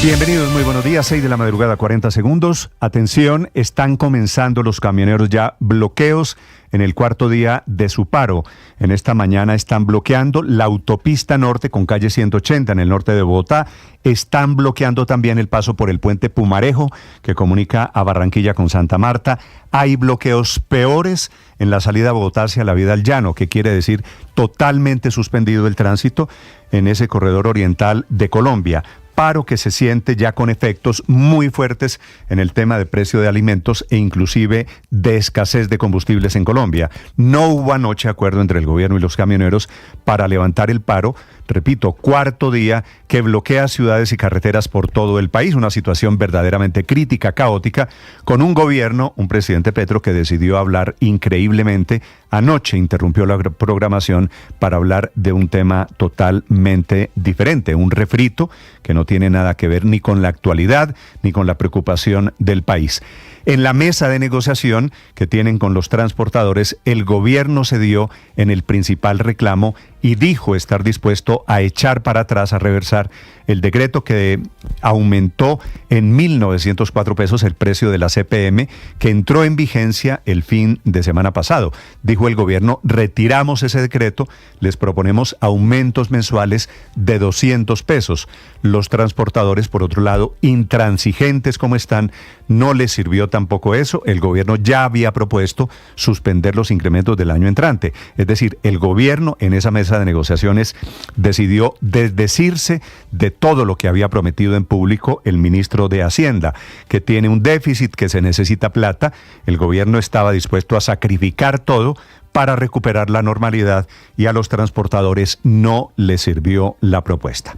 Bienvenidos, muy buenos días, 6 de la madrugada, 40 segundos. Atención, están comenzando los camioneros ya bloqueos en el cuarto día de su paro. En esta mañana están bloqueando la autopista norte con calle 180 en el norte de Bogotá. Están bloqueando también el paso por el puente Pumarejo que comunica a Barranquilla con Santa Marta. Hay bloqueos peores en la salida a Bogotá hacia la Vía del Llano, que quiere decir totalmente suspendido el tránsito en ese corredor oriental de Colombia. Paro que se siente ya con efectos muy fuertes en el tema de precio de alimentos e inclusive de escasez de combustibles en Colombia. No hubo anoche acuerdo entre el gobierno y los camioneros para levantar el paro. Repito, cuarto día que bloquea ciudades y carreteras por todo el país. Una situación verdaderamente crítica, caótica, con un gobierno, un presidente Petro que decidió hablar increíblemente. Anoche interrumpió la programación para hablar de un tema totalmente diferente, un refrito que no tiene nada que ver ni con la actualidad ni con la preocupación del país. En la mesa de negociación que tienen con los transportadores, el gobierno cedió en el principal reclamo y dijo estar dispuesto a echar para atrás, a reversar el decreto que aumentó en 1.904 pesos el precio de la CPM, que entró en vigencia el fin de semana pasado. Dijo el gobierno, retiramos ese decreto, les proponemos aumentos mensuales de 200 pesos. Los transportadores, por otro lado, intransigentes como están, no les sirvió tampoco eso. El gobierno ya había propuesto suspender los incrementos del año entrante. Es decir, el gobierno en esa mesa de negociaciones decidió desdecirse de todo lo que había prometido en público el ministro de Hacienda, que tiene un déficit, que se necesita plata. El gobierno estaba dispuesto a sacrificar todo para recuperar la normalidad y a los transportadores no les sirvió la propuesta.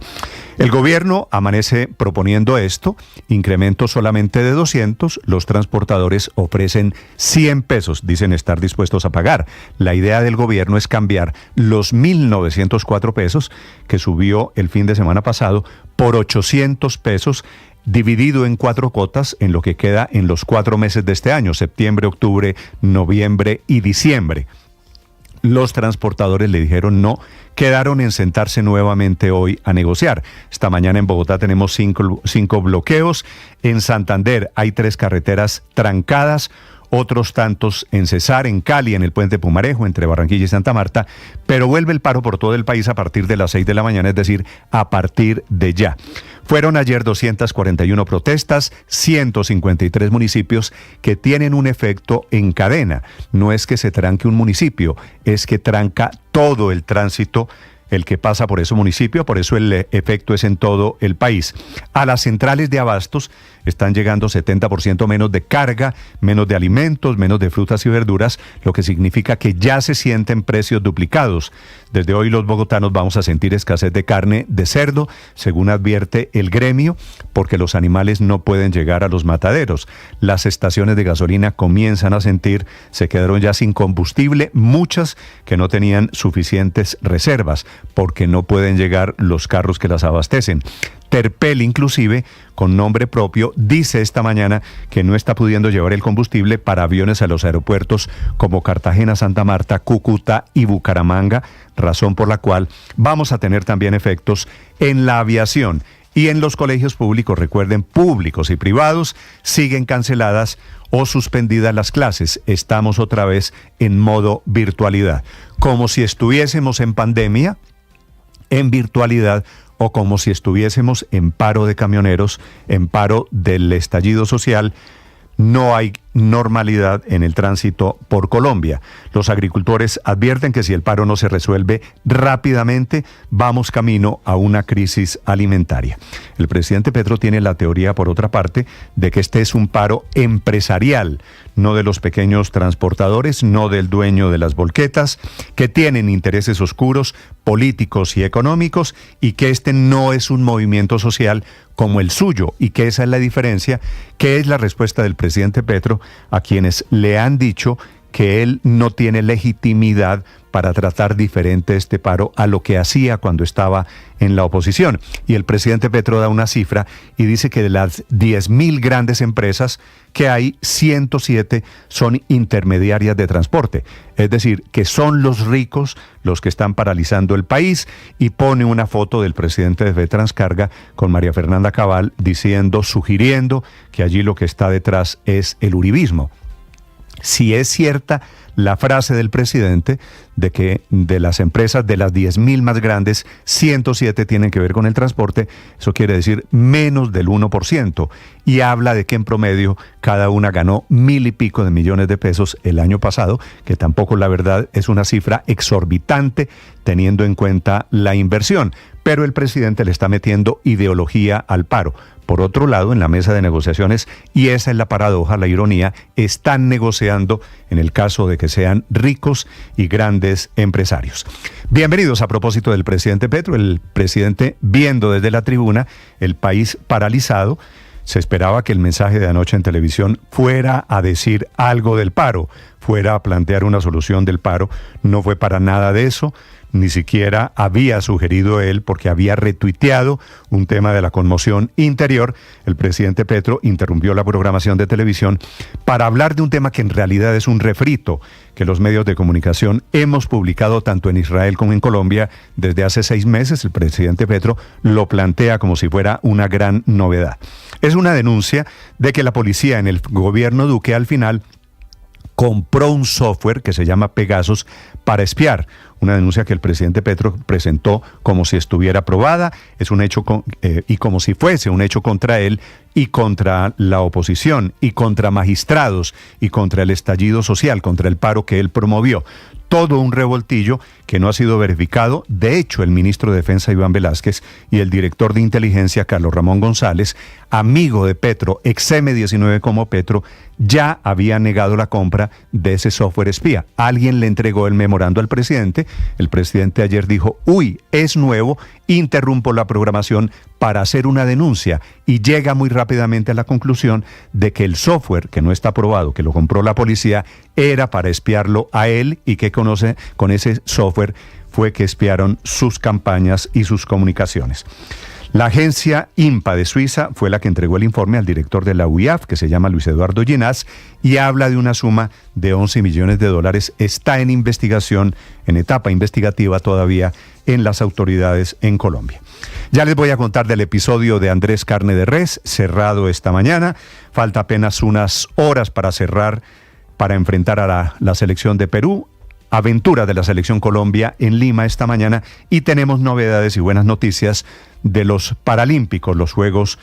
El gobierno amanece proponiendo esto, incremento solamente de 200, los transportadores ofrecen 100 pesos, dicen estar dispuestos a pagar. La idea del gobierno es cambiar los 1.904 pesos que subió el fin de semana pasado por 800 pesos, dividido en 4 cuotas en lo que queda en los 4 meses de este año, septiembre, octubre, noviembre y diciembre. Los transportadores le dijeron no, quedaron en sentarse nuevamente hoy a negociar. Esta mañana en Bogotá tenemos 5 bloqueos, en Santander hay 3 carreteras trancadas, otros tantos en Cesar, en Cali, en el puente Pumarejo, entre Barranquilla y Santa Marta, pero vuelve el paro por todo el país a partir de las 6 de la mañana, es decir, a partir de ya. Fueron ayer 241 protestas, 153 municipios que tienen un efecto en cadena. No es que se tranque un municipio, es que tranca todo el tránsito el que pasa por ese municipio, por eso el efecto es en todo el país. A las centrales de abastos están llegando 70% menos de carga, menos de alimentos, menos de frutas y verduras, lo que significa que ya se sienten precios duplicados. Desde hoy los bogotanos vamos a sentir escasez de carne de cerdo, según advierte el gremio, porque los animales no pueden llegar a los mataderos. Las estaciones de gasolina comienzan a sentir, se quedaron ya sin combustible, muchas que no tenían suficientes reservas, porque no pueden llegar los carros que las abastecen. Terpel, inclusive, con nombre propio, dice esta mañana que no está pudiendo llevar el combustible para aviones a los aeropuertos como Cartagena, Santa Marta, Cúcuta y Bucaramanga, razón por la cual vamos a tener también efectos en la aviación. Y en los colegios públicos, recuerden, públicos y privados, siguen canceladas o suspendidas las clases. Estamos otra vez en modo virtualidad, como si estuviésemos en pandemia, en virtualidad, o como si estuviésemos en paro de camioneros, en paro del estallido social. No hay normalidad en el tránsito por Colombia. Los agricultores advierten que si el paro no se resuelve rápidamente, vamos camino a una crisis alimentaria. El presidente Petro tiene la teoría, por otra parte, de que este es un paro empresarial, no de los pequeños transportadores, no del dueño de las volquetas, que tienen intereses oscuros, políticos y económicos, y que este no es un movimiento social como el suyo, y que esa es la diferencia, que es la respuesta del presidente Petro a quienes le han dicho que él no tiene legitimidad para tratar diferente este paro a lo que hacía cuando estaba en la oposición. Y el presidente Petro da una cifra y dice que de las 10.000 grandes empresas que hay, 107 son intermediarias de transporte. Es decir, que son los ricos los que están paralizando el país, y pone una foto del presidente de Transcarga con María Fernanda Cabal sugiriendo que allí lo que está detrás es el uribismo. Si es cierta la frase del presidente de que de las empresas, de las 10.000 más grandes, 107 tienen que ver con el transporte, eso quiere decir menos del 1%, y habla de que en promedio cada una ganó 1.000 y pico de millones de pesos el año pasado, que tampoco, la verdad, es una cifra exorbitante teniendo en cuenta la inversión, pero el presidente le está metiendo ideología al paro. Por otro lado, en la mesa de negociaciones, y esa es la paradoja, la ironía, están negociando en el caso de que sean ricos y grandes empresarios. Bienvenidos. A propósito del presidente Petro, el presidente viendo desde la tribuna el país paralizado. Se esperaba que el mensaje de anoche en televisión fuera a decir algo del paro, fuera a plantear una solución del paro. No fue para nada de eso. Ni siquiera había sugerido él, porque había retuiteado un tema de la conmoción interior. El presidente Petro interrumpió la programación de televisión para hablar de un tema que en realidad es un refrito que los medios de comunicación hemos publicado tanto en Israel como en Colombia desde hace 6 meses. El presidente Petro lo plantea como si fuera una gran novedad. Es una denuncia de que la policía en el gobierno Duque al final compró un software que se llama Pegasus para espiar. Una denuncia que el presidente Petro presentó como si estuviera probada, es un hecho y como si fuese un hecho contra él y contra la oposición y contra magistrados y contra el estallido social, contra el paro que él promovió. Todo un revoltillo que no ha sido verificado. De hecho, el ministro de Defensa, Iván Velázquez, y el director de inteligencia, Carlos Ramón González, amigo de Petro, ex M19 como Petro, ya había negado la compra de ese software espía. Alguien le entregó el memorando al presidente. El presidente ayer dijo, uy, es nuevo, interrumpo la programación para hacer una denuncia, y llega muy rápidamente a la conclusión de que el software, que no está aprobado, que lo compró la policía, era para espiarlo a él, y que con ese software fue que espiaron sus campañas y sus comunicaciones. La agencia INPA de Suiza fue la que entregó el informe al director de la UIAF, que se llama Luis Eduardo Llinás, y habla de una suma de 11 millones de dólares. Está en investigación, en etapa investigativa todavía, en las autoridades en Colombia. Ya les voy a contar del episodio de Andrés Carne de Res, cerrado esta mañana. Falta apenas unas horas para cerrar, para enfrentar a la selección de Perú. Aventura de la selección Colombia en Lima esta mañana, y tenemos novedades y buenas noticias de los Paralímpicos, los Juegos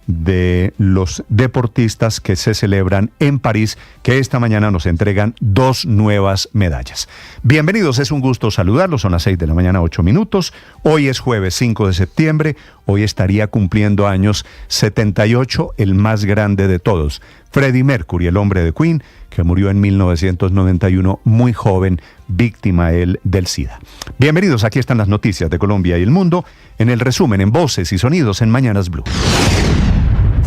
de los deportistas que se celebran en París, que esta mañana nos entregan 2 nuevas medallas. Bienvenidos, es un gusto saludarlos. Son las 6 de la mañana, 8 minutos. Hoy es jueves 5 de septiembre. Hoy estaría cumpliendo años 78, el más grande de todos, Freddie Mercury, el hombre de Queen, que murió en 1991, muy joven, víctima él del SIDA. Bienvenidos, aquí están las noticias de Colombia y el mundo, en el resumen, en Voces y Sonidos en Mañanas Blue.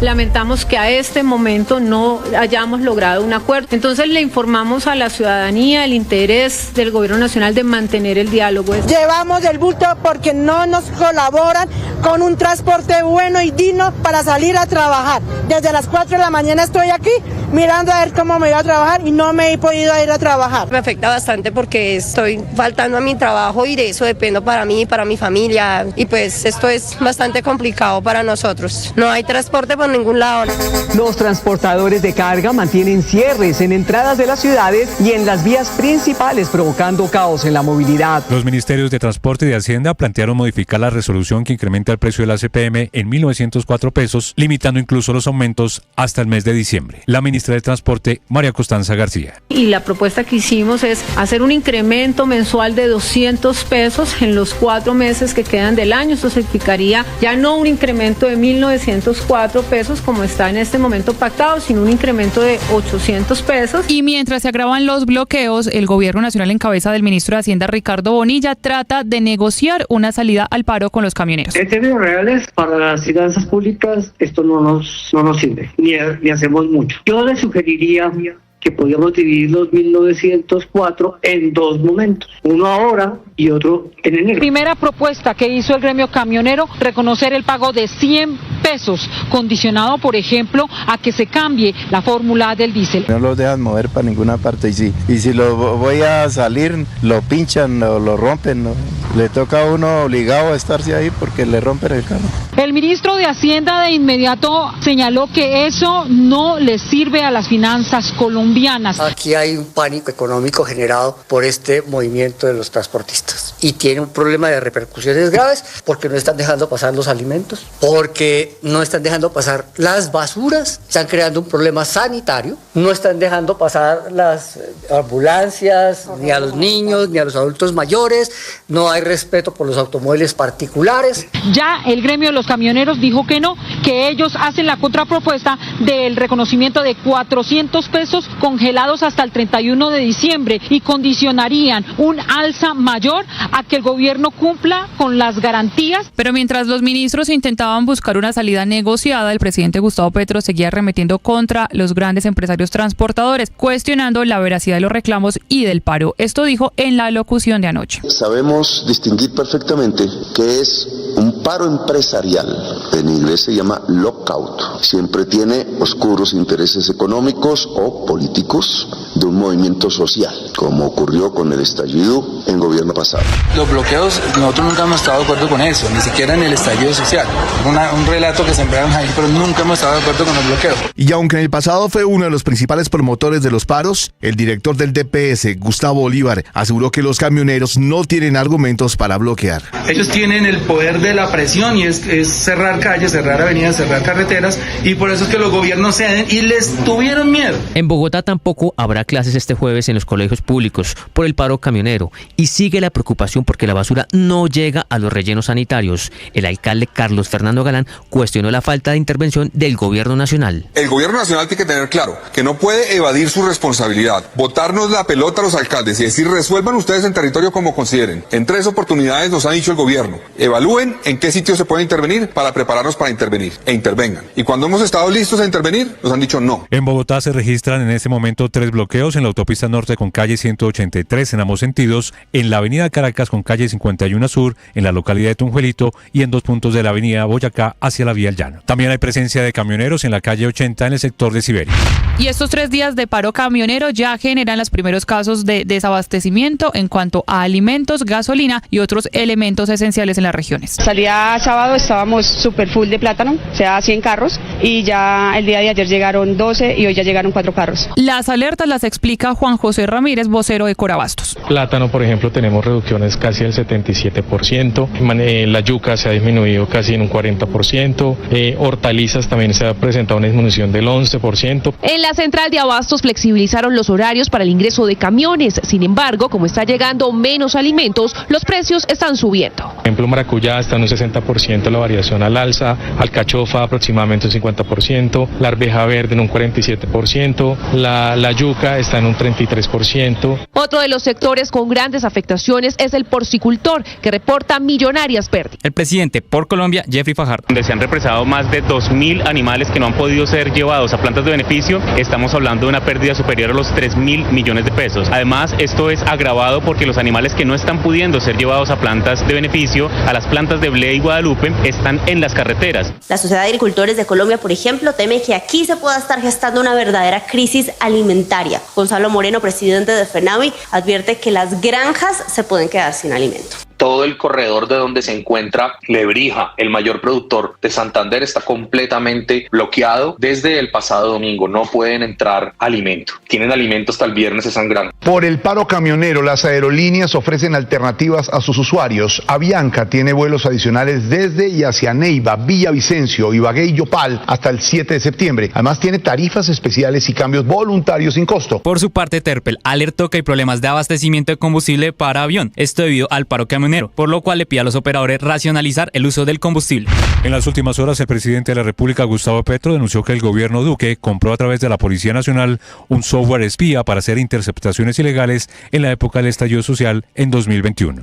Lamentamos que a este momento no hayamos logrado un acuerdo. Entonces le informamos a la ciudadanía el interés del Gobierno Nacional de mantener el diálogo. Llevamos el bulto porque no nos colaboran con un transporte bueno y digno para salir a trabajar. Desde las 4 de la mañana estoy aquí mirando a ver cómo me voy a trabajar y no me he podido ir a trabajar. Me afecta bastante porque estoy faltando a mi trabajo y de eso dependo para mí, para mi familia, y pues esto es bastante complicado para nosotros. No hay transporte por ningún lado. Los transportadores de carga mantienen cierres en entradas de las ciudades y en las vías principales, provocando caos en la movilidad. Los ministerios de Transporte y de Hacienda plantearon modificar la resolución que incrementa el precio de la CPM en 1.904 pesos, limitando incluso los aumentos hasta el mes de diciembre. La ministra de Transporte, María Costanza García. Y la propuesta que hicimos es hacer un incremento mensual de 200 pesos en los 4 meses que quedan del año. Esto significaría ya no un incremento de 1.904 pesos como está en este momento pactado, sino un incremento de 800 pesos. Y mientras se agravan los bloqueos, el Gobierno Nacional en cabeza del ministro de Hacienda, Ricardo Bonilla, trata de negociar una salida al paro con los camioneros. En términos reales, para las finanzas públicas, esto no nos sirve, ni hacemos mucho. Yo le sugeriría que podíamos dividir los 1.904 en dos momentos, uno ahora y otro en enero. Primera propuesta que hizo el gremio camionero, reconocer el pago de 100 pesos, condicionado, por ejemplo, a que se cambie la fórmula del diésel. No los dejan mover para ninguna parte y si lo voy a salir, lo pinchan o lo rompen, ¿no? Le toca a uno obligado a estarse ahí porque le rompen el carro. El ministro de Hacienda de inmediato señaló que eso no le sirve a las finanzas colombianas. Aquí hay un pánico económico generado por este movimiento de los transportistas y tiene un problema de repercusiones graves porque no están dejando pasar los alimentos, porque no están dejando pasar las basuras, están creando un problema sanitario, no están dejando pasar las ambulancias, ni a los niños, ni a los adultos mayores, no hay respeto por los automóviles particulares. Ya el gremio de los camioneros dijo que no, que ellos hacen la contrapropuesta del reconocimiento de 400 pesos congelados hasta el 31 de diciembre y condicionarían un alza mayor a que el gobierno cumpla con las garantías. Pero mientras los ministros intentaban buscar una salida negociada, el presidente Gustavo Petro seguía arremetiendo contra los grandes empresarios transportadores, cuestionando la veracidad de los reclamos y del paro. Esto dijo en la locución de anoche. Sabemos distinguir perfectamente que es un paro empresarial, en inglés se llama lockout, siempre tiene oscuros intereses económicos o políticos de un movimiento social, como ocurrió con el estallido en gobierno pasado. Los bloqueos, nosotros nunca hemos estado de acuerdo con eso, ni siquiera en el estallido social. Un relato que sembraron ahí, pero nunca hemos estado de acuerdo con los bloqueos. Y aunque en el pasado fue uno de los principales promotores de los paros, el director del DPS, Gustavo Bolívar, aseguró que los camioneros no tienen argumentos para bloquear. Ellos tienen el poder de la presión y es cerrar calles, cerrar avenidas, cerrar carreteras, y por eso es que los gobiernos ceden y les tuvieron miedo. En Bogotá tampoco habrá clases este jueves en los colegios públicos por el paro camionero y sigue la preocupación porque la basura no llega a los rellenos sanitarios. El alcalde Carlos Fernando Galán cuestionó la falta de intervención del gobierno nacional. El gobierno nacional tiene que tener claro que no puede evadir su responsabilidad, botarnos la pelota a los alcaldes y decir resuelvan ustedes en territorio como consideren. En 3 oportunidades nos ha dicho el gobierno, evalúen en qué sitio se puede intervenir para prepararnos para intervenir e intervengan. Y cuando hemos estado listos a intervenir, nos han dicho no. En Bogotá se registran en este momento 3 bloqueos en la autopista norte con calle 183 en ambos sentidos, en la avenida Caracas con calle 51 Sur, en la localidad de Tunjuelito y en 2 puntos de la avenida Boyacá hacia la vía El Llano. También hay presencia de camioneros en la calle 80 en el sector de Siberia. Y estos 3 días de paro camionero ya generan los primeros casos de desabastecimiento en cuanto a alimentos, gasolina y otros elementos esenciales en las regiones. Salía sábado, estábamos súper full de plátano, o sea, 100 carros, y ya el día de ayer llegaron 12 y hoy ya llegaron 4 carros. Las alertas las explica Juan José Ramírez, vocero de Corabastos. Plátano, por ejemplo, tenemos reducciones casi del 77%, la yuca se ha disminuido casi en un 40%, hortalizas también se ha presentado una disminución del 11%. En la central de abastos flexibilizaron los horarios para el ingreso de camiones, sin embargo, como está llegando menos alimentos, los precios están subiendo. Por ejemplo, maracuyá está en un 60% la variación al alza, alcachofa aproximadamente un 50%, la arveja verde en un 47%, la yuca está en un 33%. Otro de los sectores con grandes afectaciones es el porcicultor, que reporta millonarias pérdidas. El presidente por Colombia, Jeffrey Fajardo. Donde se han represado más de 2.000 animales que no han podido ser llevados a plantas de beneficio, estamos hablando de una pérdida superior a los 3.000 millones de pesos. Además, esto es agravado porque los animales que no están pudiendo ser llevados a plantas de beneficio, a las plantas de Bleda y Guadalupe, están en las carreteras. La Sociedad de Agricultores de Colombia, por ejemplo, teme que aquí se pueda estar gestando una verdadera crisis alimentaria. Gonzalo Moreno, presidente de FENAVI, advierte que las granjas se pueden quedar sin alimento. Todo el corredor de donde se encuentra Lebrija, el mayor productor de Santander, está completamente bloqueado desde el pasado domingo. No pueden entrar alimento. Tienen alimento hasta el viernes de San Grande. Por el paro camionero, las aerolíneas ofrecen alternativas a sus usuarios. Avianca tiene vuelos adicionales desde y hacia Neiva, Villavicencio, Ibagué y Yopal hasta el 7 de septiembre. Además, tiene tarifas especiales y cambios voluntarios sin costo. Por su parte, Terpel alertó que hay problemas de abastecimiento de combustible para avión. Esto debido al paro camionero, por lo cual le pide a los operadores racionalizar el uso del combustible. En las últimas horas, el presidente de la República, Gustavo Petro, denunció que el gobierno Duque compró a través de la Policía Nacional un software espía para hacer interceptaciones ilegales en la época del estallido social en 2021.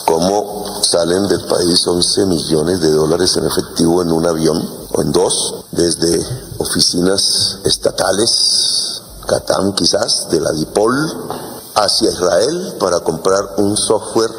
¿Cómo salen del país 11 millones de dólares en efectivo en un avión o en 2? Desde oficinas estatales Qatam quizás, de la DIPOL, hacia Israel para comprar un software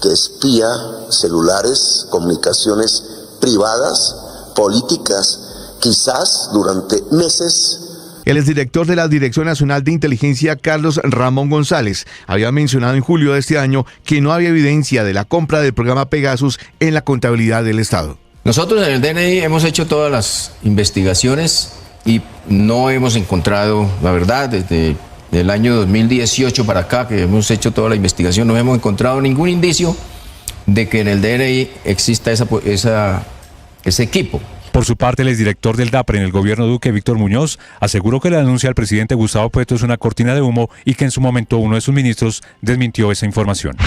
que espía celulares, comunicaciones privadas, políticas, quizás durante meses. El exdirector de la Dirección Nacional de Inteligencia, Carlos Ramón González, había mencionado en julio de este año que no había evidencia de la compra del programa Pegasus en la contabilidad del Estado. Nosotros en el DNI hemos hecho todas las investigaciones y no hemos encontrado, la verdad, desde el año 2018 para acá que hemos hecho toda la investigación, no hemos encontrado ningún indicio de que en el DNI exista ese equipo. Por su parte, el exdirector del DAPRE en el gobierno Duque, Víctor Muñoz, aseguró que la denuncia del presidente Gustavo Petro es una cortina de humo y que en su momento uno de sus ministros desmintió esa información.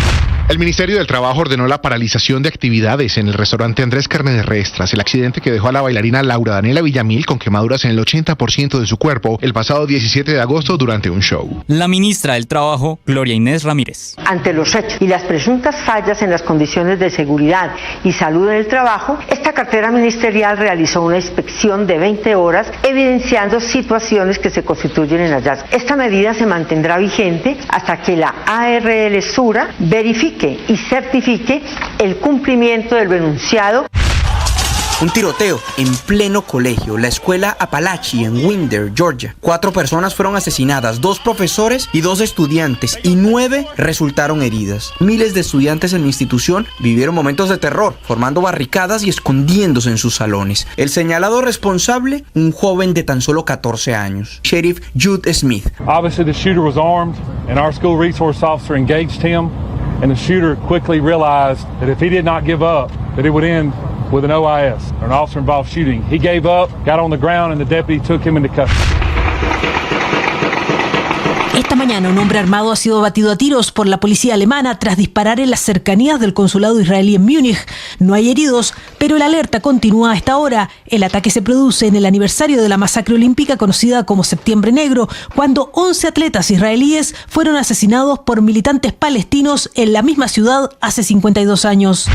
El Ministerio del Trabajo ordenó la paralización de actividades en el restaurante Andrés Carne de Res tras el accidente que dejó a la bailarina Laura Daniela Villamil con quemaduras en el 80% de su cuerpo el pasado 17 de agosto durante un show. La ministra del Trabajo, Gloria Inés Ramírez. Ante los hechos y las presuntas fallas en las condiciones de seguridad y salud en el trabajo, esta cartera ministerial realizó una inspección de 20 horas evidenciando situaciones que se constituyen en hallazgos. Esta medida se mantendrá vigente hasta que la ARL Sura verifique y certifique el cumplimiento del enunciado. Un tiroteo en pleno colegio, la escuela Apalache en Winder, Georgia. 4 personas fueron asesinadas, 2 profesores y 2 estudiantes, y 9 resultaron heridas. Miles de estudiantes en la institución vivieron momentos de terror, formando barricadas y escondiéndose en sus salones. El señalado responsable, un joven de tan solo 14 años, Sheriff Jude Smith. Obviously the shooter was armed and our school resource officer engaged him, and the shooter quickly realized that if he did not give up, that it would end with an OIS, an officer-involved shooting. He gave up, got on the ground, and the deputy took him into custody. Esta mañana un hombre armado ha sido batido a tiros por la policía alemana tras disparar en las cercanías del consulado israelí en Múnich. No hay heridos, pero la alerta continúa a esta hora. El ataque se produce en el aniversario de la masacre olímpica conocida como Septiembre Negro, cuando 11 atletas israelíes fueron asesinados por militantes palestinos en la misma ciudad hace 52 años.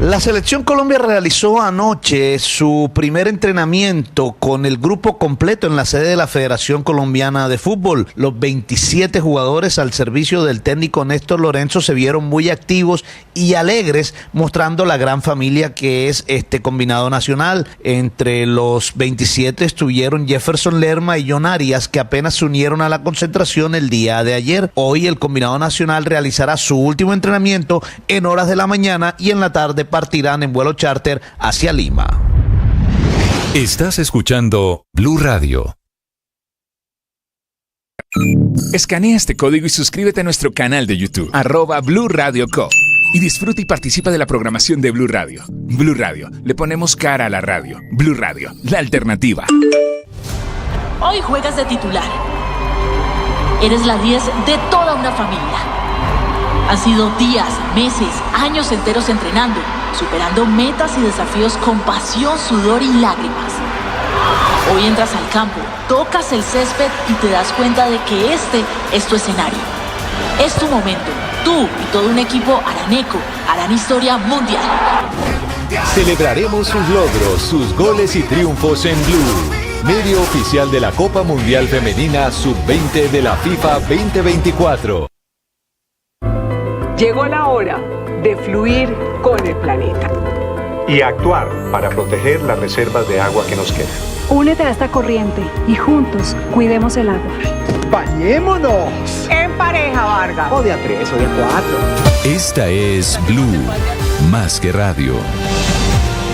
La Selección Colombia realizó anoche su primer entrenamiento con el grupo completo en la sede de la Federación Colombiana de Fútbol. Los 27 jugadores al servicio del técnico Néstor Lorenzo se vieron muy activos y alegres, mostrando la gran familia que es este combinado nacional. Entre los 27 estuvieron Jefferson Lerma y John Arias, que apenas se unieron a la concentración el día de ayer. Hoy el combinado nacional realizará su último entrenamiento en horas de la mañana y en la tarde partirán en vuelo charter hacia Lima. Estás escuchando Blue Radio. Escanea este código y suscríbete a nuestro canal de YouTube, @Blue Radio Co. Y disfruta y participa de la programación de Blue Radio. Blue Radio, le ponemos cara a la radio. Blue Radio, la alternativa. Hoy juegas de titular. Eres la 10 de toda una familia. Han sido días, meses, años enteros entrenando, superando metas y desafíos con pasión, sudor y lágrimas. Hoy entras al campo, tocas el césped y te das cuenta de que este es tu escenario. Es tu momento. Tú y todo un equipo araneco harán historia mundial. Celebraremos sus logros, sus goles y triunfos en Blue, medio oficial de la Copa Mundial Femenina Sub-20 de la FIFA 2024. Llegó la hora de fluir con el planeta y actuar para proteger las reservas de agua que nos quedan. Únete a esta corriente y juntos cuidemos el agua. ¡Bañémonos! En pareja, Vargas. O de a 3 o de a 4. Esta es Blue, más que radio.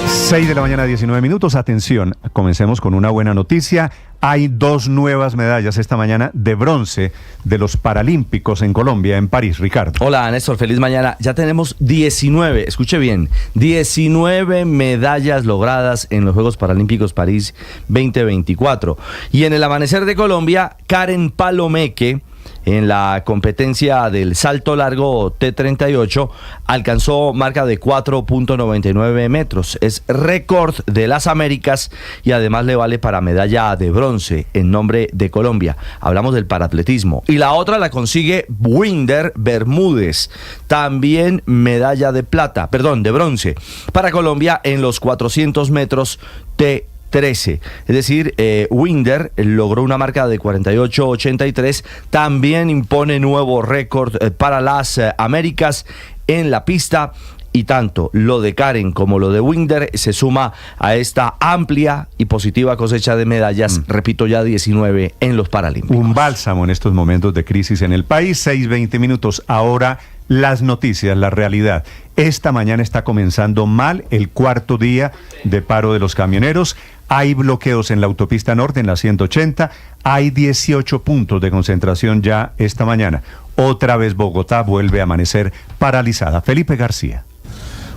6 de la mañana, 19 minutos. Atención, comencemos con una buena noticia. Hay 2 nuevas medallas esta mañana de bronce de los Paralímpicos en Colombia, en París. Ricardo. Hola, Néstor, feliz mañana. Ya tenemos 19, escuche bien, 19 medallas logradas en los Juegos Paralímpicos París 2024. Y en el amanecer de Colombia, Karen Palomeque, en la competencia del salto largo T38, alcanzó marca de 4.99 metros. Es récord de las Américas y además le vale para medalla de bronce en nombre de Colombia. Hablamos del paratletismo. Y la otra la consigue Winder Bermúdez, también medalla de bronce para Colombia en los 400 metros T38. 13. Es decir, Winder logró una marca de 48.83. También impone nuevo récord para las Américas en la pista. Y tanto lo de Karen como lo de Winder se suma a esta amplia y positiva cosecha de medallas, repito ya 19 en los Paralímpicos. Un bálsamo en estos momentos de crisis en el país. 6:20 minutos. Ahora las noticias, la realidad. Esta mañana está comenzando mal el cuarto día de paro de los camioneros. Hay bloqueos en la autopista norte, en la 180. Hay 18 puntos de concentración ya esta mañana. Otra vez Bogotá vuelve a amanecer paralizada. Felipe García.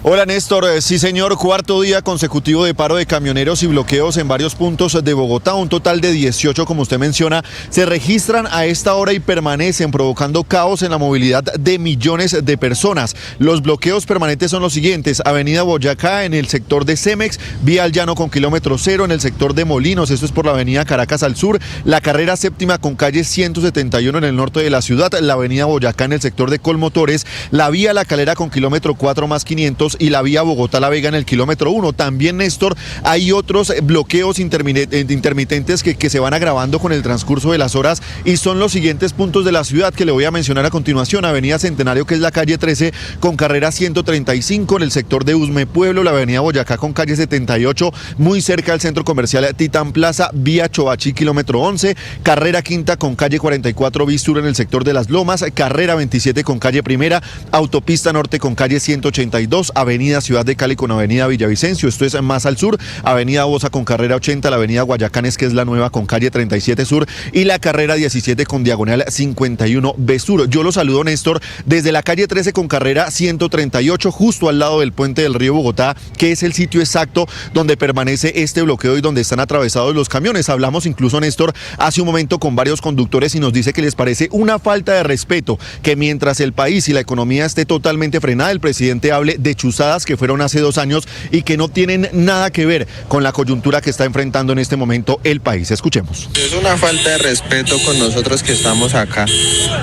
Hola Néstor, sí señor, cuarto día consecutivo de paro de camioneros y bloqueos en varios puntos de Bogotá, un total de 18 como usted menciona, se registran a esta hora y permanecen provocando caos en la movilidad de millones de personas. Los bloqueos permanentes son los siguientes: Avenida Boyacá en el sector de Cemex, Vía al Llano con kilómetro 0 en el sector de Molinos, esto es por la avenida Caracas al sur, la carrera séptima con calle 171 en el norte de la ciudad, la avenida Boyacá en el sector de Colmotores, la vía La Calera con kilómetro 4 más 500 y la vía Bogotá-La Vega en el kilómetro 1. También, Néstor, hay otros bloqueos intermitentes que se van agravando con el transcurso de las horas y son los siguientes puntos de la ciudad que le voy a mencionar a continuación: Avenida Centenario, que es la calle 13 con carrera 135 en el sector de Usme Pueblo, la avenida Boyacá con calle 78 muy cerca del centro comercial Titán Plaza, vía Choachí kilómetro 11, carrera quinta con calle 44 Bistur en el sector de Las Lomas, carrera 27 con calle primera, autopista norte con calle 182, avenida Ciudad de Cali con avenida Villavicencio, esto es más al sur, avenida Bosa con carrera 80, la avenida Guayacanes, que es la nueva, con calle 37 sur, y la carrera 17 con diagonal 51 B sur. Yo lo saludo, Néstor, desde la calle 13 con carrera 138, justo al lado del puente del río Bogotá, que es el sitio exacto donde permanece este bloqueo y donde están atravesados los camiones. Hablamos incluso, Néstor, hace un momento con varios conductores y nos dice que les parece una falta de respeto que mientras el país y la economía esté totalmente frenada, el presidente hable de chuzadas que fueron hace 2 años y que no tienen nada que ver con la coyuntura que está enfrentando en este momento el país. Escuchemos. Es una falta de respeto con nosotros que estamos acá,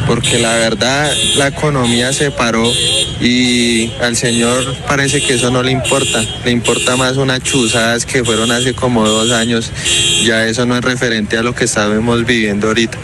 porque la verdad la economía se paró y al señor parece que eso no le importa más unas chuzadas que fueron hace como 2 años, ya eso no es referente a lo que estamos viviendo ahorita.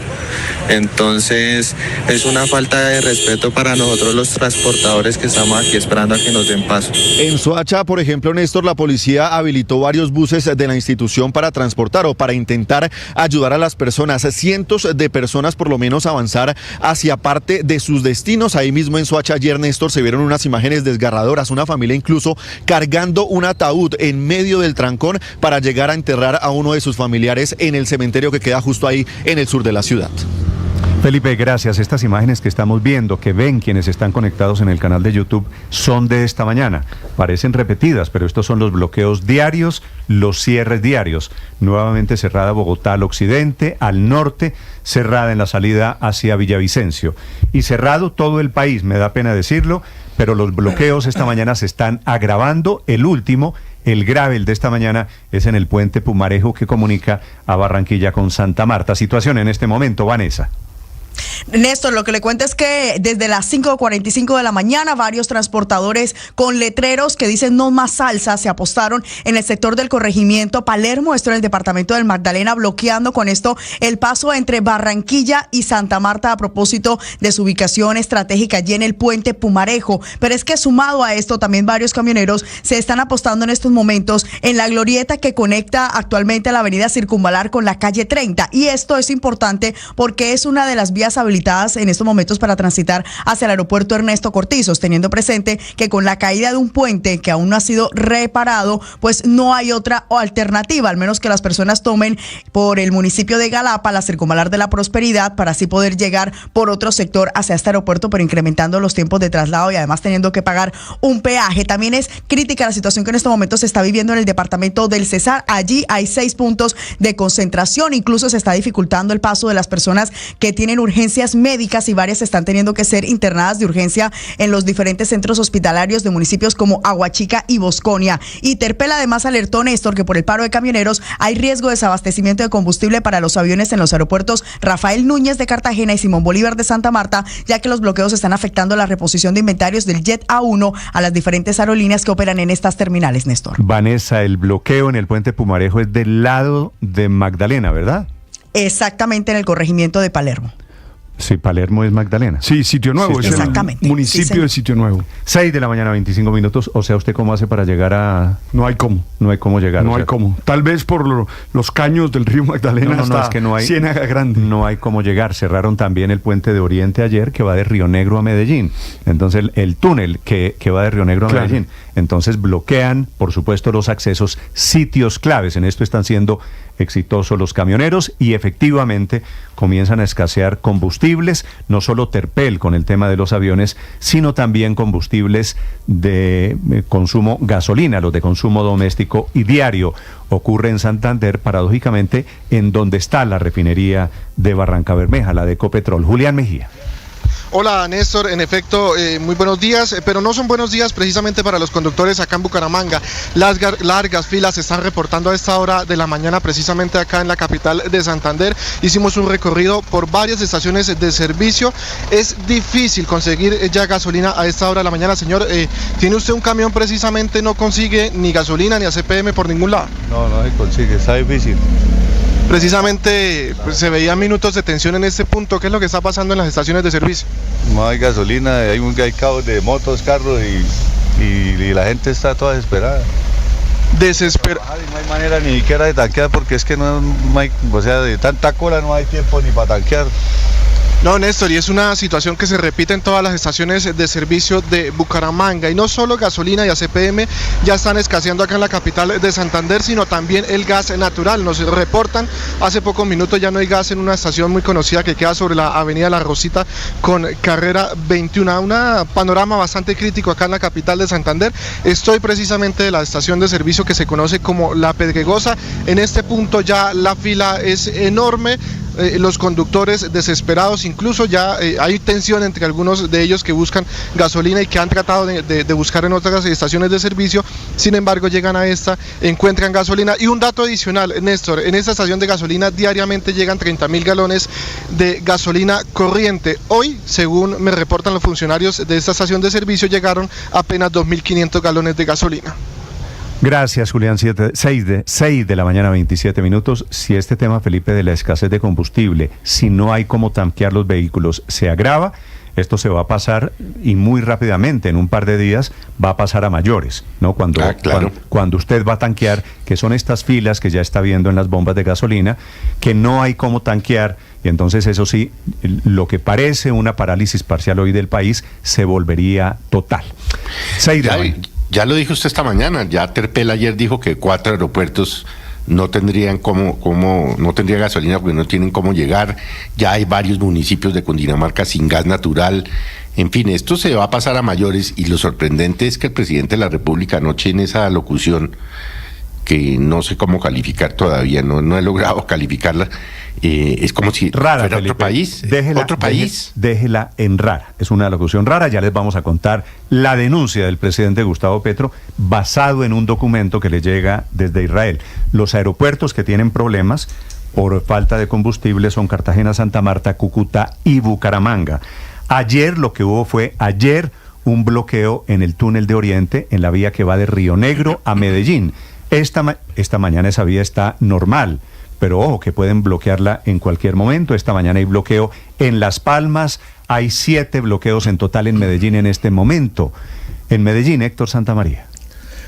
Entonces es una falta de respeto para nosotros los transportadores que estamos aquí esperando a que nos den paso. En Soacha, por ejemplo, Néstor, la policía habilitó varios buses de la institución para transportar o para intentar ayudar a las personas, cientos de personas por lo menos, avanzar hacia parte de sus destinos. Ahí mismo en Soacha ayer, Néstor, se vieron unas imágenes desgarradoras, una familia incluso cargando un ataúd en medio del trancón para llegar a enterrar a uno de sus familiares en el cementerio que queda justo ahí en el sur de la ciudad. Felipe, gracias. Estas imágenes que estamos viendo, que ven quienes están conectados en el canal de YouTube, son de esta mañana. Parecen repetidas, pero estos son los bloqueos diarios, los cierres diarios. Nuevamente cerrada Bogotá al occidente, al norte, cerrada en la salida hacia Villavicencio. Y cerrado todo el país, me da pena decirlo, pero los bloqueos esta mañana se están agravando. El último, el grave, el de esta mañana, es en el puente Pumarejo que comunica a Barranquilla con Santa Marta. Situación en este momento, Vanessa. Néstor, lo que le cuento es que desde las 5:45 de la mañana varios transportadores con letreros que dicen no más salsa se apostaron en el sector del corregimiento Palermo, esto en el departamento del Magdalena, bloqueando con esto el paso entre Barranquilla y Santa Marta a propósito de su ubicación estratégica allí en el puente Pumarejo. Pero es que sumado a esto también varios camioneros se están apostando en estos momentos en la glorieta que conecta actualmente a la avenida Circunvalar con la calle 30, y esto es importante porque es una de las vías habilitadas en estos momentos para transitar hacia el aeropuerto Ernesto Cortizos, teniendo presente que con la caída de un puente que aún no ha sido reparado, pues no hay otra alternativa, al menos que las personas tomen por el municipio de Galapa la Circunvalar de la Prosperidad para así poder llegar por otro sector hacia este aeropuerto, pero incrementando los tiempos de traslado y además teniendo que pagar un peaje. También es crítica la situación que en estos momentos se está viviendo en el departamento del Cesar. Allí hay 6 puntos de concentración, incluso se está dificultando el paso de las personas que tienen urgencia urgencias médicas y varias están teniendo que ser internadas de urgencia en los diferentes centros hospitalarios de municipios como Aguachica y Bosconia. Y Terpel además alertó, Néstor, que por el paro de camioneros hay riesgo de desabastecimiento de combustible para los aviones en los aeropuertos Rafael Núñez de Cartagena y Simón Bolívar de Santa Marta, ya que los bloqueos están afectando la reposición de inventarios del Jet A1 a las diferentes aerolíneas que operan en estas terminales, Néstor. Vanessa, el bloqueo en el puente Pumarejo es del lado de Magdalena, ¿verdad? Exactamente, en el corregimiento de Palermo. Sí, Palermo es Magdalena. Sí, Sitio Nuevo, sí, es exactamente. El municipio de Sitio Nuevo. 6 de la mañana, 25 minutos. O sea, ¿usted cómo hace para llegar a...? No hay cómo. No hay cómo llegar. No hay cómo. Tal vez por los caños del río Magdalena hasta es que no hay, Ciénaga Grande. No hay cómo llegar. Cerraron también el puente de Oriente ayer, que va de Río Negro a Medellín. Entonces, el túnel que va de Río Negro a Medellín. Entonces, bloquean, por supuesto, los accesos, sitios claves. En esto están siendo exitosos los camioneros y efectivamente comienzan a escasear combustibles, no solo Terpel con el tema de los aviones, sino también combustibles de consumo, gasolina, los de consumo doméstico y diario. Ocurre en Santander, paradójicamente, en donde está la refinería de Barranca Bermeja, la de Ecopetrol. Julián Mejía. Hola Néstor, en efecto, muy buenos días, pero no son buenos días precisamente para los conductores acá en Bucaramanga. Las largas filas se están reportando a esta hora de la mañana precisamente acá en la capital de Santander. Hicimos un recorrido por varias estaciones de servicio. Es difícil conseguir ya gasolina a esta hora de la mañana. Señor, ¿tiene usted un camión precisamente? No consigue ni gasolina ni ACPM por ningún lado. No se consigue, está difícil. Precisamente pues, se veían minutos de tensión en este punto. ¿Qué es lo que está pasando en las estaciones de servicio? No hay gasolina, hay caos de motos, carros y la gente está toda desesperada. No hay manera ni siquiera de tanquear porque es que no hay, o sea, de tanta cola no hay tiempo ni para tanquear. No, Néstor, y es una situación que se repite en todas las estaciones de servicio de Bucaramanga. Y no solo gasolina y ACPM ya están escaseando acá en la capital de Santander, sino también el gas natural. Nos reportan, hace pocos minutos ya no hay gas en una estación muy conocida que queda sobre la avenida La Rosita con carrera 21. Un panorama bastante crítico acá en la capital de Santander. Estoy precisamente de la estación de servicio que se conoce como La Pedregosa. En este punto ya la fila es enorme. Los conductores desesperados, incluso ya hay tensión entre algunos de ellos que buscan gasolina y que han tratado de buscar en otras estaciones de servicio. Sin embargo, llegan a esta, encuentran gasolina. Y un dato adicional, Néstor, en esta estación de gasolina diariamente llegan 30.000 galones de gasolina corriente. Hoy, según me reportan los funcionarios de esta estación de servicio, llegaron apenas 2.500 galones de gasolina. Gracias, Julián. 6 de la mañana, 27 minutos. Si este tema, Felipe, de la escasez de combustible, si no hay cómo tanquear los vehículos, se agrava, esto se va a pasar y muy rápidamente, en un par de días, va a pasar a mayores, ¿no? Cuando usted va a tanquear, que son estas filas que ya está viendo en las bombas de gasolina, que no hay cómo tanquear, y entonces eso sí, lo que parece una parálisis parcial hoy del país, se volvería total. 6 de la mañana. Ya lo dijo usted esta mañana, ya Terpel ayer dijo que 4 aeropuertos no tendrían no tendría gasolina porque no tienen cómo llegar. Ya hay varios municipios de Cundinamarca sin gas natural. En fin, esto se va a pasar a mayores y lo sorprendente es que el presidente de la República anoche en esa locución, que no sé cómo calificar todavía, no he logrado calificarla, es como si rara, fuera Felipe. otro país. Déjela en rara. Es una locución rara. Ya les vamos a contar la denuncia del presidente Gustavo Petro basado en un documento que le llega desde Israel. Los aeropuertos que tienen problemas por falta de combustible son Cartagena, Santa Marta, Cúcuta y Bucaramanga. Ayer lo que hubo fue un bloqueo en el túnel de Oriente, en la vía que va de Río Negro a Medellín. Esta mañana esa vía está normal, pero ojo que pueden bloquearla en cualquier momento. Esta mañana hay bloqueo en Las Palmas, hay 7 bloqueos en total en Medellín en este momento. En Medellín, Héctor Santamaría.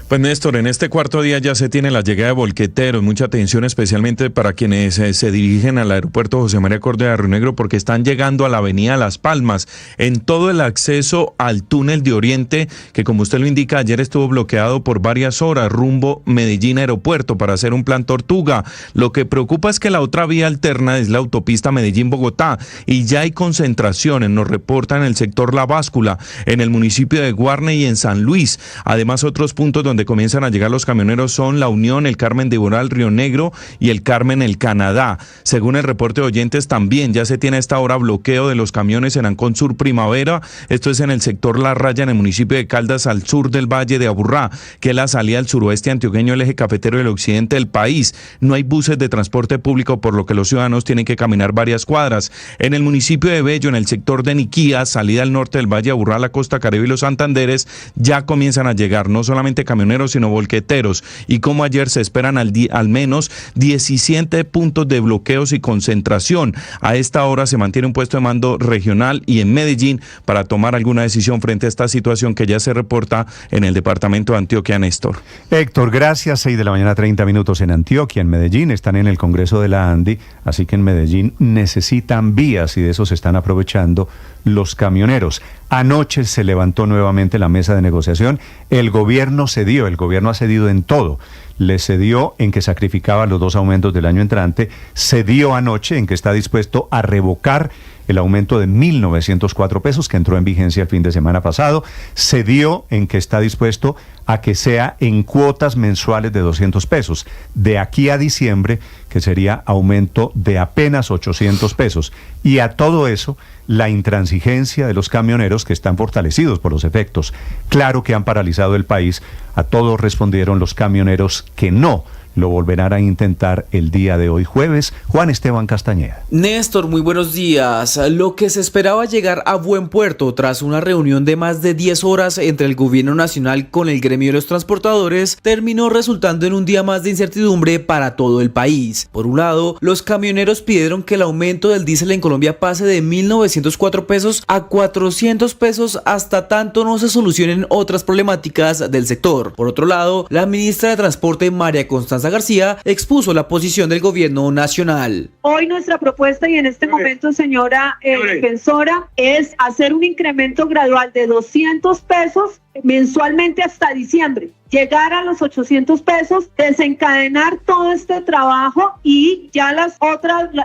Pues Néstor, en este cuarto día ya se tiene la llegada de volqueteros, mucha atención especialmente para quienes se dirigen al aeropuerto José María Córdoba de Río Negro porque están llegando a la avenida Las Palmas en todo el acceso al túnel de Oriente que, como usted lo indica, ayer estuvo bloqueado por varias horas rumbo Medellín Aeropuerto para hacer un plan Tortuga. Lo que preocupa es que la otra vía alterna es la autopista Medellín-Bogotá y ya hay concentraciones, nos reportan en el sector La Báscula, en el municipio de Guarne y en San Luis. Además, otros puntos donde donde comienzan a llegar los camioneros son La Unión, el Carmen de Boral, Río Negro y el Carmen, el Canadá. Según el reporte de oyentes, también ya se tiene a esta hora bloqueo de los camiones en Ancón Sur Primavera. Esto es en el sector La Raya, en el municipio de Caldas, al sur del Valle de Aburrá, que es la salida al suroeste antioqueño, el eje cafetero del occidente del país. No hay buses de transporte público, por lo que los ciudadanos tienen que caminar varias cuadras. En el municipio de Bello, en el sector de Niquía, salida al norte del Valle de Aburrá, la costa Caribe y los Santanderes, ya comienzan a llegar no solamente camioneros, sino volqueteros. Y como ayer se esperan al menos 17 puntos de bloqueos y concentración. A esta hora se mantiene un puesto de mando regional y en Medellín para tomar alguna decisión frente a esta situación que ya se reporta en el departamento de Antioquia, Néstor. Héctor, gracias. 6 de la mañana, 30 minutos en Antioquia, en Medellín. Están en el Congreso de la ANDI, así que en Medellín necesitan vías y de eso se están aprovechando los camioneros. Anoche se levantó nuevamente la mesa de negociación. El gobierno cedió, el gobierno ha cedido en todo. Le cedió en que sacrificaba los 2 aumentos del año entrante, cedió anoche en que está dispuesto a revocar el aumento de 1.904 pesos que entró en vigencia el fin de semana pasado, cedió en que está dispuesto a que sea en cuotas mensuales de 200 pesos, de aquí a diciembre, que sería aumento de apenas 800 pesos. Y a todo eso, la intransigencia de los camioneros que están fortalecidos por los efectos. Claro que han paralizado el país, a todos respondieron los camioneros que no lo volverán a intentar el día de hoy jueves. Juan Esteban Castañeda. Néstor, muy buenos días. Lo que se esperaba llegar a buen puerto tras una reunión de más de 10 horas entre el gobierno nacional con el gremio de los transportadores terminó resultando en un día más de incertidumbre para todo el país. Por un lado, los camioneros pidieron que el aumento del diésel en Colombia pase de 1.904 pesos a 400 pesos hasta tanto no se solucionen otras problemáticas del sector. Por otro lado, la ministra de Transporte, María Constanza García, expuso la posición del gobierno nacional. Hoy nuestra propuesta y en este momento, señora defensora, es hacer un incremento gradual de 200 pesos mensualmente hasta diciembre, llegar a los 800 pesos, desencadenar todo este trabajo y ya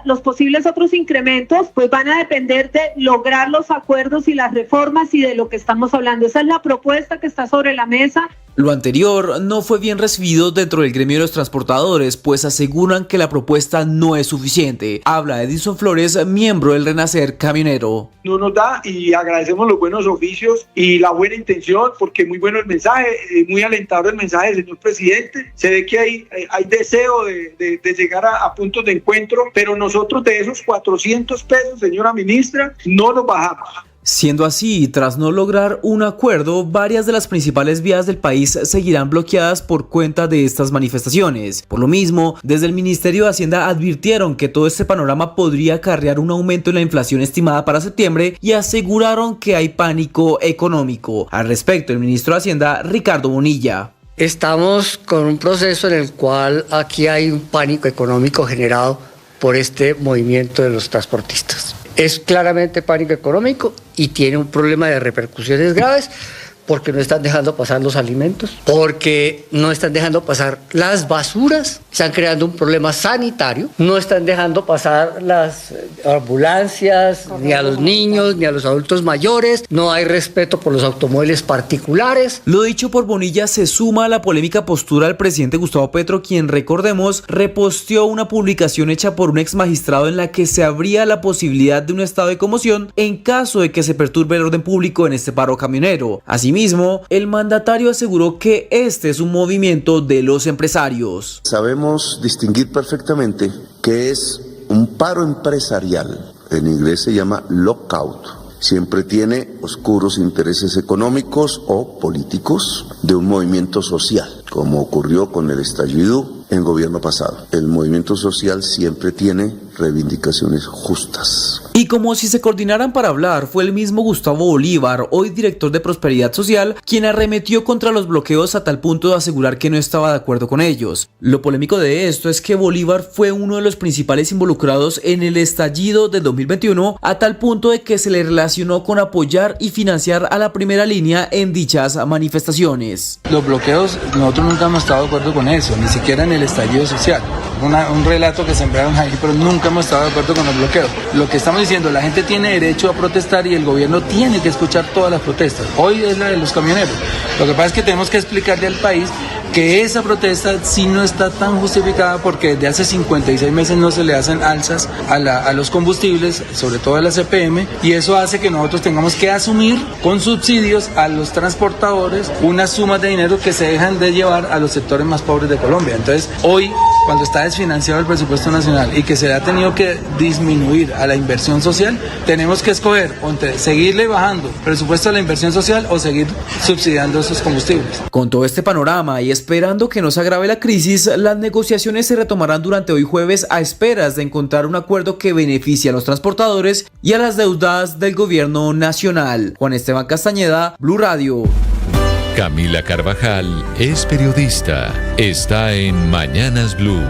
los posibles otros incrementos pues van a depender de lograr los acuerdos y las reformas y de lo que estamos hablando. Esa es la propuesta que está sobre la mesa. Lo anterior no fue bien recibido dentro del gremio de los transportadores, pues aseguran que la propuesta no es suficiente. Habla Edison Flores, miembro del Renacer Camionero. No nos da y agradecemos los buenos oficios y la buena intención, porque muy bueno el mensaje, muy alentador el mensaje del señor presidente. Se ve que hay deseo de llegar a puntos de encuentro, pero nosotros de esos 400 pesos, señora ministra, no nos bajamos. Siendo así, tras no lograr un acuerdo, varias de las principales vías del país seguirán bloqueadas por cuenta de estas manifestaciones. Por lo mismo, desde el Ministerio de Hacienda advirtieron que todo este panorama podría acarrear un aumento en la inflación estimada para septiembre y aseguraron que hay pánico económico. Al respecto, el ministro de Hacienda, Ricardo Bonilla. Estamos con un proceso en el cual aquí hay un pánico económico generado por este movimiento de los transportistas. Es claramente pánico económico y tiene un problema de repercusiones graves porque no están dejando pasar los alimentos, porque no están dejando pasar las basuras, están creando un problema sanitario, no están dejando pasar las ambulancias, ni a los niños, ni a los adultos mayores, no hay respeto por los automóviles particulares. Lo dicho por Bonilla se suma a la polémica postura del presidente Gustavo Petro, quien, recordemos, reposteó una publicación hecha por un ex magistrado en la que se abría la posibilidad de un estado de conmoción en caso de que se perturbe el orden público en este paro camionero. Asimismo, el mandatario aseguró que este es un movimiento de los empresarios. Sabemos distinguir perfectamente que es un paro empresarial, en inglés se llama lockout. Siempre tiene oscuros intereses económicos o políticos de un movimiento social, como ocurrió con el estallido en gobierno pasado. El movimiento social siempre tiene reivindicaciones justas. Y como si se coordinaran para hablar, fue el mismo Gustavo Bolívar, hoy director de Prosperidad Social, quien arremetió contra los bloqueos a tal punto de asegurar que no estaba de acuerdo con ellos. Lo polémico de esto es que Bolívar fue uno de los principales involucrados en el estallido del 2021, a tal punto de que se le relacionó con apoyar y financiar a la primera línea en dichas manifestaciones. Los bloqueos, nosotros nunca hemos estado de acuerdo con eso, ni siquiera en el estallido social. un relato que sembraron ahí, pero nunca hemos estado de acuerdo con el bloqueo. Lo que estamos diciendo, la gente tiene derecho a protestar y el gobierno tiene que escuchar todas las protestas. Hoy es la de los camioneros. Lo que pasa es que tenemos que explicarle al país que esa protesta sí no está tan justificada porque desde hace 56 meses no se le hacen alzas a los combustibles, sobre todo a la CPM, y eso hace que nosotros tengamos que asumir con subsidios a los transportadores unas sumas de dinero que se dejan de llevar a los sectores más pobres de Colombia. Entonces, hoy, cuando está desfinanciado el presupuesto nacional y que se le ha tenido que disminuir a la inversión social, tenemos que escoger entre seguirle bajando el presupuesto a la inversión social o seguir subsidiando esos combustibles. Con todo este panorama y esperando que no se agrave la crisis, las negociaciones se retomarán durante hoy jueves a esperas de encontrar un acuerdo que beneficie a los transportadores y a las deudas del gobierno nacional. Juan Esteban Castañeda, Blue Radio. Camila Carvajal es periodista. Está en Mañanas Blue.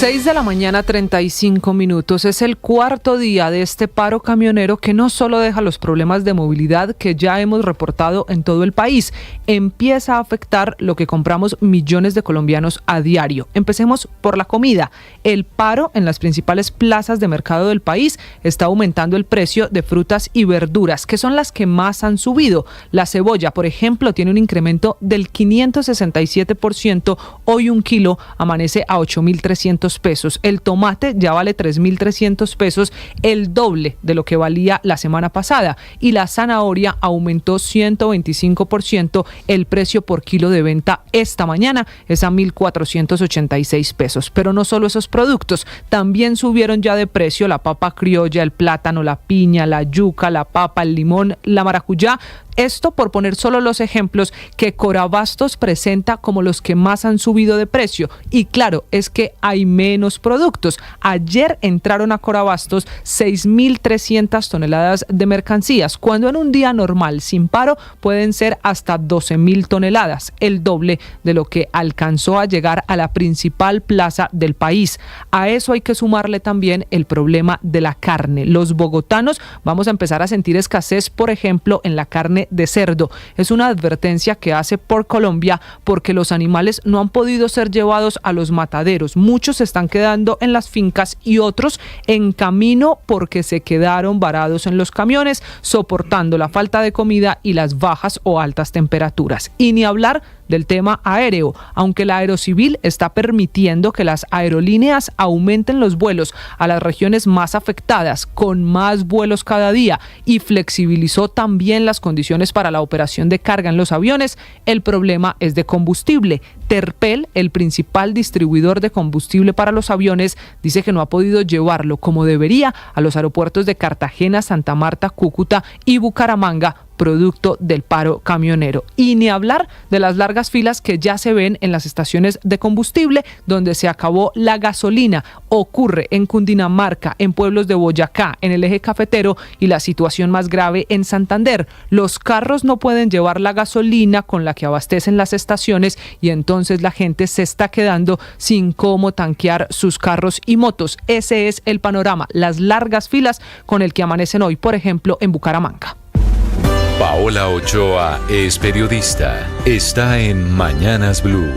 6 de la mañana, 35 minutos. Es el cuarto día de este paro camionero que no solo deja los problemas de movilidad que ya hemos reportado en todo el país, empieza a afectar lo que compramos millones de colombianos a diario. Empecemos por la comida. El paro en las principales plazas de mercado del país está aumentando el precio de frutas y verduras, que son las que más han subido. La cebolla, por ejemplo, tiene un incremento del 567%. Hoy un kilo amanece a 8.300 pesos. El tomate ya vale 3.300 pesos, el doble de lo que valía la semana pasada. Y la zanahoria aumentó 125%. El precio por kilo de venta esta mañana es a 1.486 pesos. Pero no solo esos productos, también subieron ya de precio la papa criolla, el plátano, la piña, la yuca, la papa, el limón, la maracuyá. Esto por poner solo los ejemplos que Corabastos presenta como los que más han subido de precio. Y claro, es que hay menos productos. Ayer entraron a Corabastos 6.300 toneladas de mercancías, cuando en un día normal sin paro pueden ser hasta 12.000 toneladas, el doble de lo que alcanzó a llegar a la principal plaza del país. A eso hay que sumarle también el problema de la carne. Los bogotanos vamos a empezar a sentir escasez, por ejemplo, en la carne de cerdo. Es una advertencia que hace Por Colombia porque los animales no han podido ser llevados a los mataderos. Muchos se están quedando en las fincas y otros en camino porque se quedaron varados en los camiones, soportando la falta de comida y las bajas o altas temperaturas. Y ni hablar del tema aéreo, aunque la Aerocivil está permitiendo que las aerolíneas aumenten los vuelos a las regiones más afectadas, con más vuelos cada día, y flexibilizó también las condiciones para la operación de carga en los aviones. El problema es de combustible. Terpel, el principal distribuidor de combustible para los aviones, dice que no ha podido llevarlo como debería a los aeropuertos de Cartagena, Santa Marta, Cúcuta y Bucaramanga, producto del paro camionero. Y ni hablar de las largas filas que ya se ven en las estaciones de combustible donde se acabó la gasolina. Ocurre en Cundinamarca, en pueblos de Boyacá, en el eje cafetero, y la situación más grave en Santander. Los carros no pueden llevar la gasolina con la que abastecen las estaciones y entonces la gente se está quedando sin cómo tanquear sus carros y motos. Ese es el panorama, las largas filas con el que amanecen hoy, por ejemplo, en Bucaramanga. Paola Ochoa es periodista. Está en Mañanas Blue.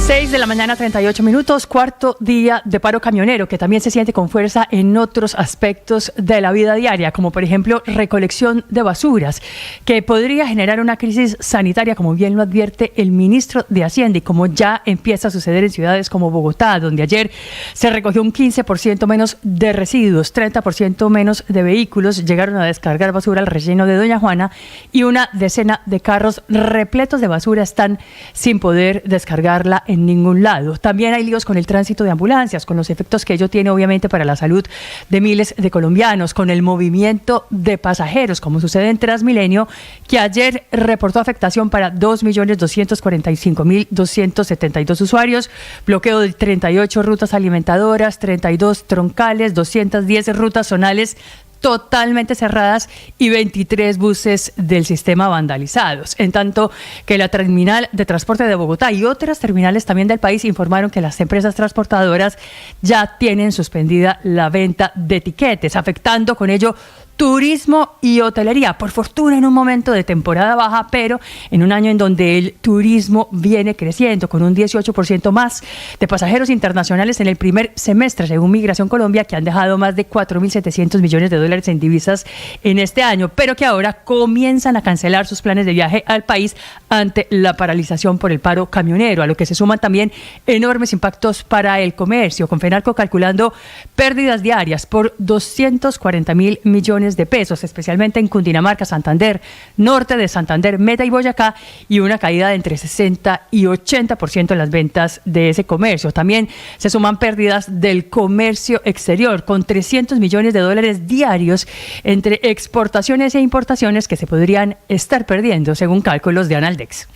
6 de la mañana, 38 minutos, cuarto día de paro camionero, que también se siente con fuerza en otros aspectos de la vida diaria, como por ejemplo recolección de basuras, que podría generar una crisis sanitaria, como bien lo advierte el ministro de Hacienda, y como ya empieza a suceder en ciudades como Bogotá, donde ayer se recogió un 15% menos de residuos, 30% menos de vehículos llegaron a descargar basura al relleno de Doña Juana, y una decena de carros repletos de basura están sin poder descargarla en ningún lado. También hay líos con el tránsito de ambulancias, con los efectos que ello tiene obviamente para la salud de miles de colombianos, con el movimiento de pasajeros, como sucede en Transmilenio, que ayer reportó afectación para 2.245.272 usuarios, bloqueo de 38 rutas alimentadoras, 32 troncales, 210 rutas zonales totalmente cerradas y 23 buses del sistema vandalizados. En tanto que la terminal de transporte de Bogotá y otras terminales también del país informaron que las empresas transportadoras ya tienen suspendida la venta de tiquetes, afectando con ello turismo y hotelería. Por fortuna en un momento de temporada baja, pero en un año en donde el turismo viene creciendo con un 18% más de pasajeros internacionales en el primer semestre, según Migración Colombia, que han dejado más de 4.700 millones de dólares en divisas en este año, pero que ahora comienzan a cancelar sus planes de viaje al país ante la paralización por el paro camionero, a lo que se suman también enormes impactos para el comercio, con Fenalco calculando pérdidas diarias por 240.000 millones de pesos, especialmente en Cundinamarca, Santander, norte de Santander, Meta y Boyacá, y una caída de entre 60 y 80% en las ventas de ese comercio. También se suman pérdidas del comercio exterior, con 300 millones de dólares diarios entre exportaciones e importaciones que se podrían estar perdiendo, según cálculos de Analdex.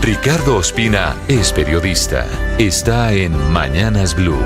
Ricardo Ospina es periodista. Está en Mañanas Blue.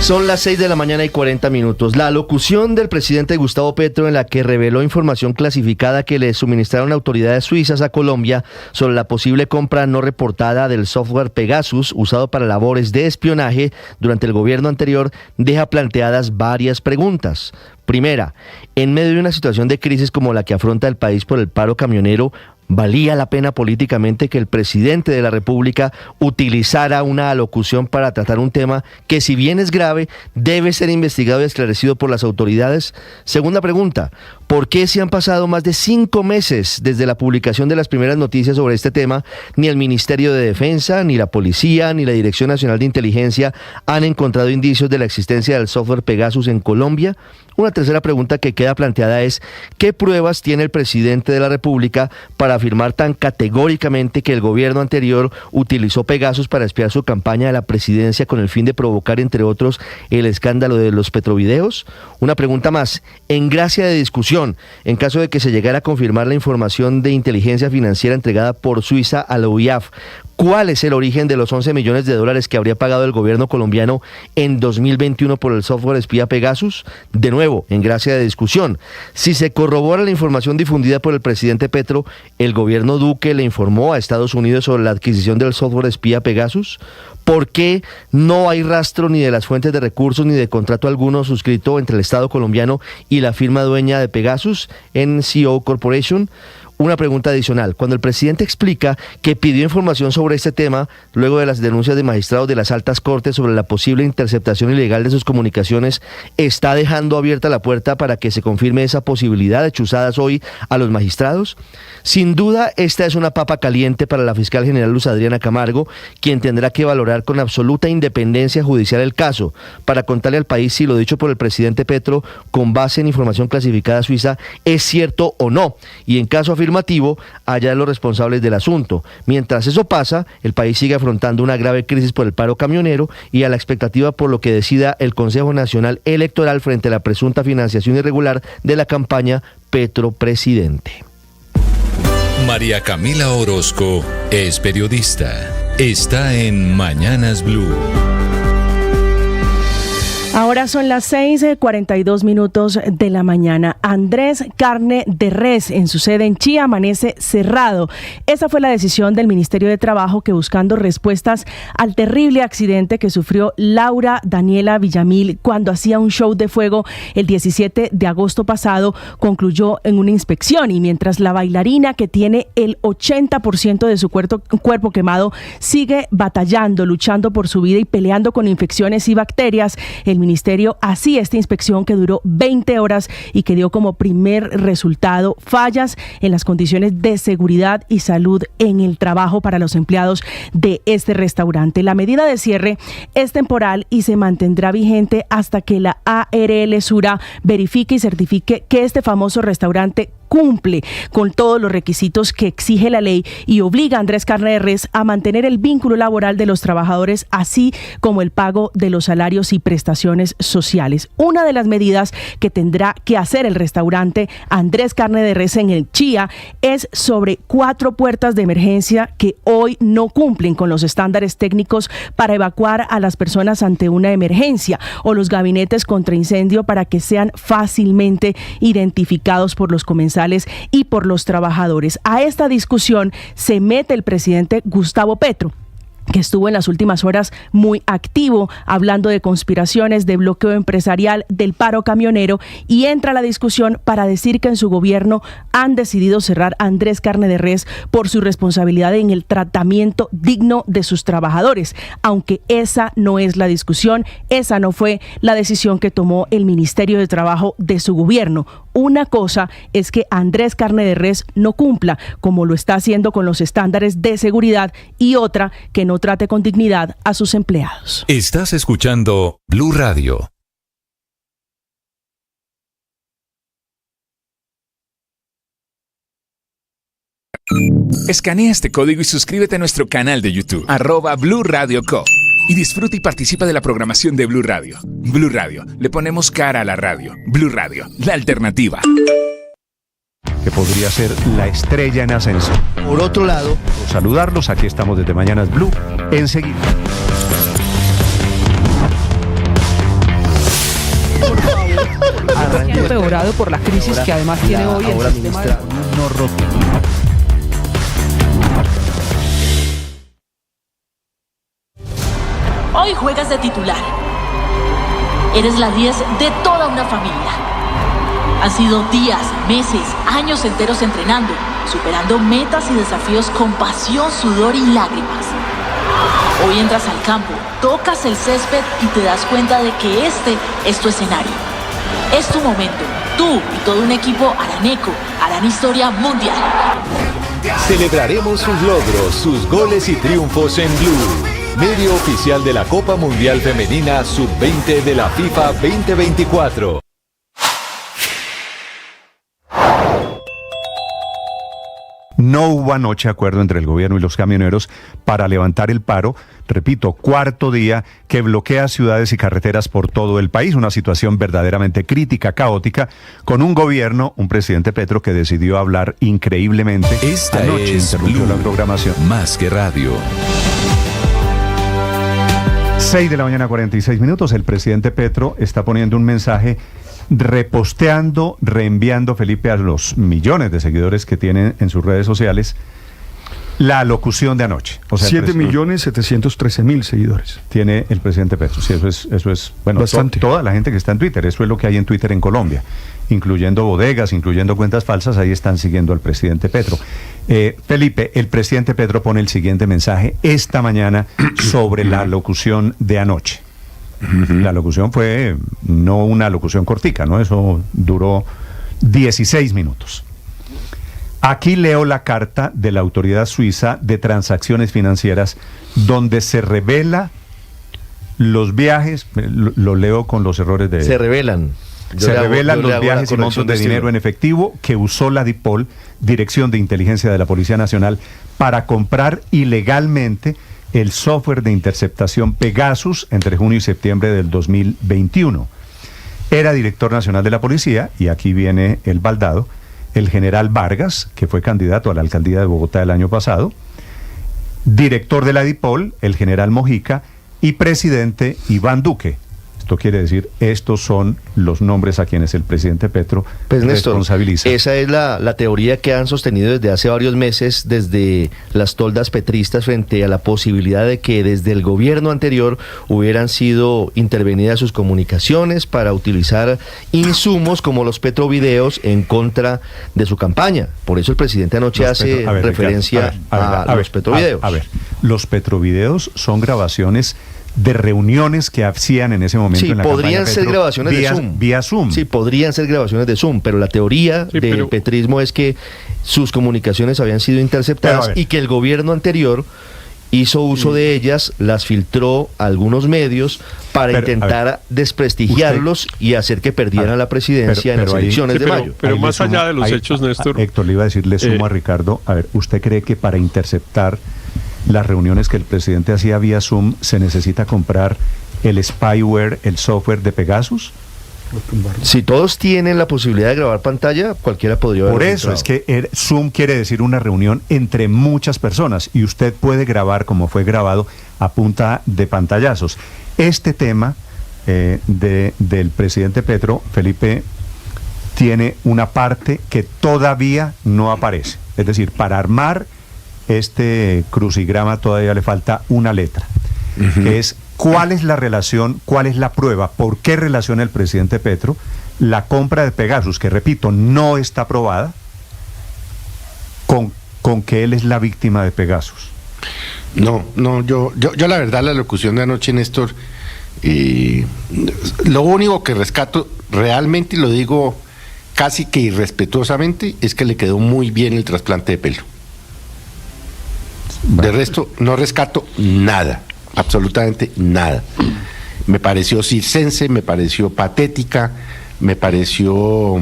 Son las 6 de la mañana y 40 minutos. La alocución del presidente Gustavo Petro en la que reveló información clasificada que le suministraron autoridades suizas a Colombia sobre la posible compra no reportada del software Pegasus usado para labores de espionaje durante el gobierno anterior deja planteadas varias preguntas. Primera, en medio de una situación de crisis como la que afronta el país por el paro camionero, ¿valía la pena políticamente que el presidente de la República utilizara una alocución para tratar un tema que, si bien es grave, debe ser investigado y esclarecido por las autoridades? Segunda pregunta, ¿por qué si han pasado más de 5 meses desde la publicación de las primeras noticias sobre este tema, ni el Ministerio de Defensa, ni la Policía, ni la Dirección Nacional de Inteligencia han encontrado indicios de la existencia del software Pegasus en Colombia? Una tercera pregunta que queda planteada es, ¿qué pruebas tiene el presidente de la República para afirmar tan categóricamente que el gobierno anterior utilizó Pegasus para espiar su campaña de la presidencia con el fin de provocar, entre otros, el escándalo de los petrovideos? Una pregunta más, en gracia de discusión, en caso de que se llegara a confirmar la información de inteligencia financiera entregada por Suiza a la UIAF, ¿cuál es el origen de los 11 millones de dólares que habría pagado el gobierno colombiano en 2021 por el software espía Pegasus? De nuevo, en gracia de discusión, si se corrobora la información difundida por el presidente Petro, ¿el gobierno Duque le informó a Estados Unidos sobre la adquisición del software espía Pegasus? ¿Por qué no hay rastro ni de las fuentes de recursos ni de contrato alguno suscrito entre el Estado colombiano y la firma dueña de Pegasus, NCO Corporation? Una pregunta adicional. Cuando el presidente explica que pidió información sobre este tema, luego de las denuncias de magistrados de las altas cortes sobre la posible interceptación ilegal de sus comunicaciones, ¿está dejando abierta la puerta para que se confirme esa posibilidad de chuzadas hoy a los magistrados? Sin duda, esta es una papa caliente para la fiscal general Luz Adriana Camargo, quien tendrá que valorar con absoluta independencia judicial el caso, para contarle al país si lo dicho por el presidente Petro, con base en información clasificada suiza, es cierto o no, y en caso afirmativo, hallar los responsables del asunto. Mientras eso pasa, el país sigue afrontando una grave crisis por el paro camionero y a la expectativa por lo que decida el Consejo Nacional Electoral frente a la presunta financiación irregular de la campaña Petro Presidente. María Camila Orozco es periodista. Está en Mañanas Blue. Ahora son las 6:42 minutos de la mañana. Andrés Carne de Res, en su sede en Chía, amanece cerrado. Esa fue la decisión del Ministerio de Trabajo, que, buscando respuestas al terrible accidente que sufrió Laura Daniela Villamil cuando hacía un show de fuego el 17 de agosto pasado, concluyó en una inspección. Y mientras la bailarina, que tiene el 80% de su cuerpo quemado, sigue batallando, luchando por su vida y peleando con infecciones y bacterias, el Ministerio hacía esta inspección que duró 20 horas y que dio como primer resultado fallas en las condiciones de seguridad y salud en el trabajo para los empleados de este restaurante. La medida de cierre es temporal y se mantendrá vigente hasta que la ARL Sura verifique y certifique que este famoso restaurante cumple con todos los requisitos que exige la ley y obliga a Andrés Carne de Res a mantener el vínculo laboral de los trabajadores, así como el pago de los salarios y prestaciones sociales. Una de las medidas que tendrá que hacer el restaurante Andrés Carne de Res en el Chía es sobre 4 puertas de emergencia que hoy no cumplen con los estándares técnicos para evacuar a las personas ante una emergencia, o los gabinetes contra incendio para que sean fácilmente identificados por los comensales y por los trabajadores. A esta discusión se mete el presidente Gustavo Petro, que estuvo en las últimas horas muy activo, hablando de conspiraciones, de bloqueo empresarial, del paro camionero, y entra a la discusión para decir que en su gobierno han decidido cerrar a Andrés Carne de Res por su responsabilidad en el tratamiento digno de sus trabajadores, aunque esa no es la discusión, esa no fue la decisión que tomó el Ministerio de Trabajo de su gobierno. Una cosa es que Andrés Carne de Res no cumpla, como lo está haciendo con los estándares de seguridad, y otra, que no trate con dignidad a sus empleados. Estás escuchando Blue Radio. Escanea este código y suscríbete a nuestro canal de YouTube, @Blue Radio Co. Y disfruta y participa de la programación de Blue Radio. Blue Radio, le ponemos cara a la radio. Blue Radio, la alternativa. Que podría ser la estrella en ascenso. Por otro lado, saludarlos, aquí estamos desde Mañanas Blue, enseguida. Empeorado por la crisis que además tiene hoy el sistema de... Hoy juegas de titular. Eres la 10 de toda una familia. Han sido días, meses, años enteros entrenando, superando metas y desafíos con pasión, sudor y lágrimas. Hoy entras al campo, tocas el césped y te das cuenta de que este es tu escenario. Es tu momento. Tú y todo un equipo araneco harán historia mundial. Celebraremos sus logros, sus goles y triunfos en Blue. Medio oficial de la Copa Mundial Femenina Sub-20 de la FIFA 2024. No hubo anoche acuerdo entre el gobierno y los camioneros para levantar el paro. Repito, cuarto día que bloquea ciudades y carreteras por todo el país. Una situación verdaderamente crítica, caótica, con un gobierno, un presidente Petro que decidió hablar increíblemente. Esta anoche es interrumpió Blue, la programación. Más que radio. 6 de la mañana, 46 minutos. El presidente Petro está poniendo un mensaje reposteando, reenviando, Felipe, a los millones de seguidores que tienen en sus redes sociales la locución de anoche. O sea, 7.713.000 seguidores. Tiene el presidente Petro. Sí, eso es bueno, toda la gente que está en Twitter. Eso es lo que hay en Twitter en Colombia, incluyendo bodegas, incluyendo cuentas falsas. Ahí están siguiendo al presidente Petro. Felipe, el presidente Petro pone el siguiente mensaje esta mañana sobre la locución de anoche. La locución fue no una locución cortica, ¿no? Eso duró 16 minutos. Aquí leo la carta de la Autoridad Suiza de Transacciones Financieras, donde se revela los viajes, lo leo con los errores de... Se revelan. Se revelan los viajes y montos de dinero en efectivo que usó la DIPOL, Dirección de Inteligencia de la Policía Nacional, para comprar ilegalmente el software de interceptación Pegasus entre junio y septiembre del 2021. Era director nacional de la policía, y aquí viene el baldado, el general Vargas, que fue candidato a la alcaldía de Bogotá el año pasado, director de la DIPOL, el general Mojica, y presidente Iván Duque. Esto quiere decir, estos son los nombres a quienes el presidente Petro responsabiliza. Esa es la teoría que han sostenido desde hace varios meses, desde las toldas petristas, frente a la posibilidad de que desde el gobierno anterior hubieran sido intervenidas sus comunicaciones para utilizar insumos como los petrovideos en contra de su campaña. Por eso el presidente anoche hace referencia a los petrovideos. A ver, los petrovideos son grabaciones de reuniones que hacían en ese momento en la campaña. Sí, podrían ser grabaciones de Zoom. Vía Zoom. Sí, podrían ser grabaciones de Zoom, pero la teoría del petrismo es que sus comunicaciones habían sido interceptadas y que el gobierno anterior hizo uso de ellas, las filtró a algunos medios para intentar desprestigiarlos y hacer que perdieran la presidencia en las elecciones de mayo. Pero más allá de los hechos, Néstor... Héctor, le iba a decir, le sumo a Ricardo, a ver, ¿usted cree que para interceptar las reuniones que el presidente hacía vía Zoom se necesita comprar el spyware, el software de Pegasus? Si todos tienen la posibilidad de grabar pantalla, cualquiera podría haberlo. Por eso es que Zoom quiere decir una reunión entre muchas personas, y usted puede grabar, como fue grabado, a punta de pantallazos. Este tema del presidente Petro, Felipe, tiene una parte que todavía no aparece. Es decir, para armar este crucigrama todavía le falta una letra, que es cuál es la relación, cuál es la prueba, por qué relaciona el presidente Petro la compra de Pegasus, que repito, no está aprobada, con que él es la víctima de Pegasus. No, yo la verdad, la locución de anoche, Néstor, lo único que rescato realmente, y lo digo casi que irrespetuosamente, es que le quedó muy bien el trasplante de pelo. De resto, no rescato nada, absolutamente nada. Me pareció circense, me pareció patética, me pareció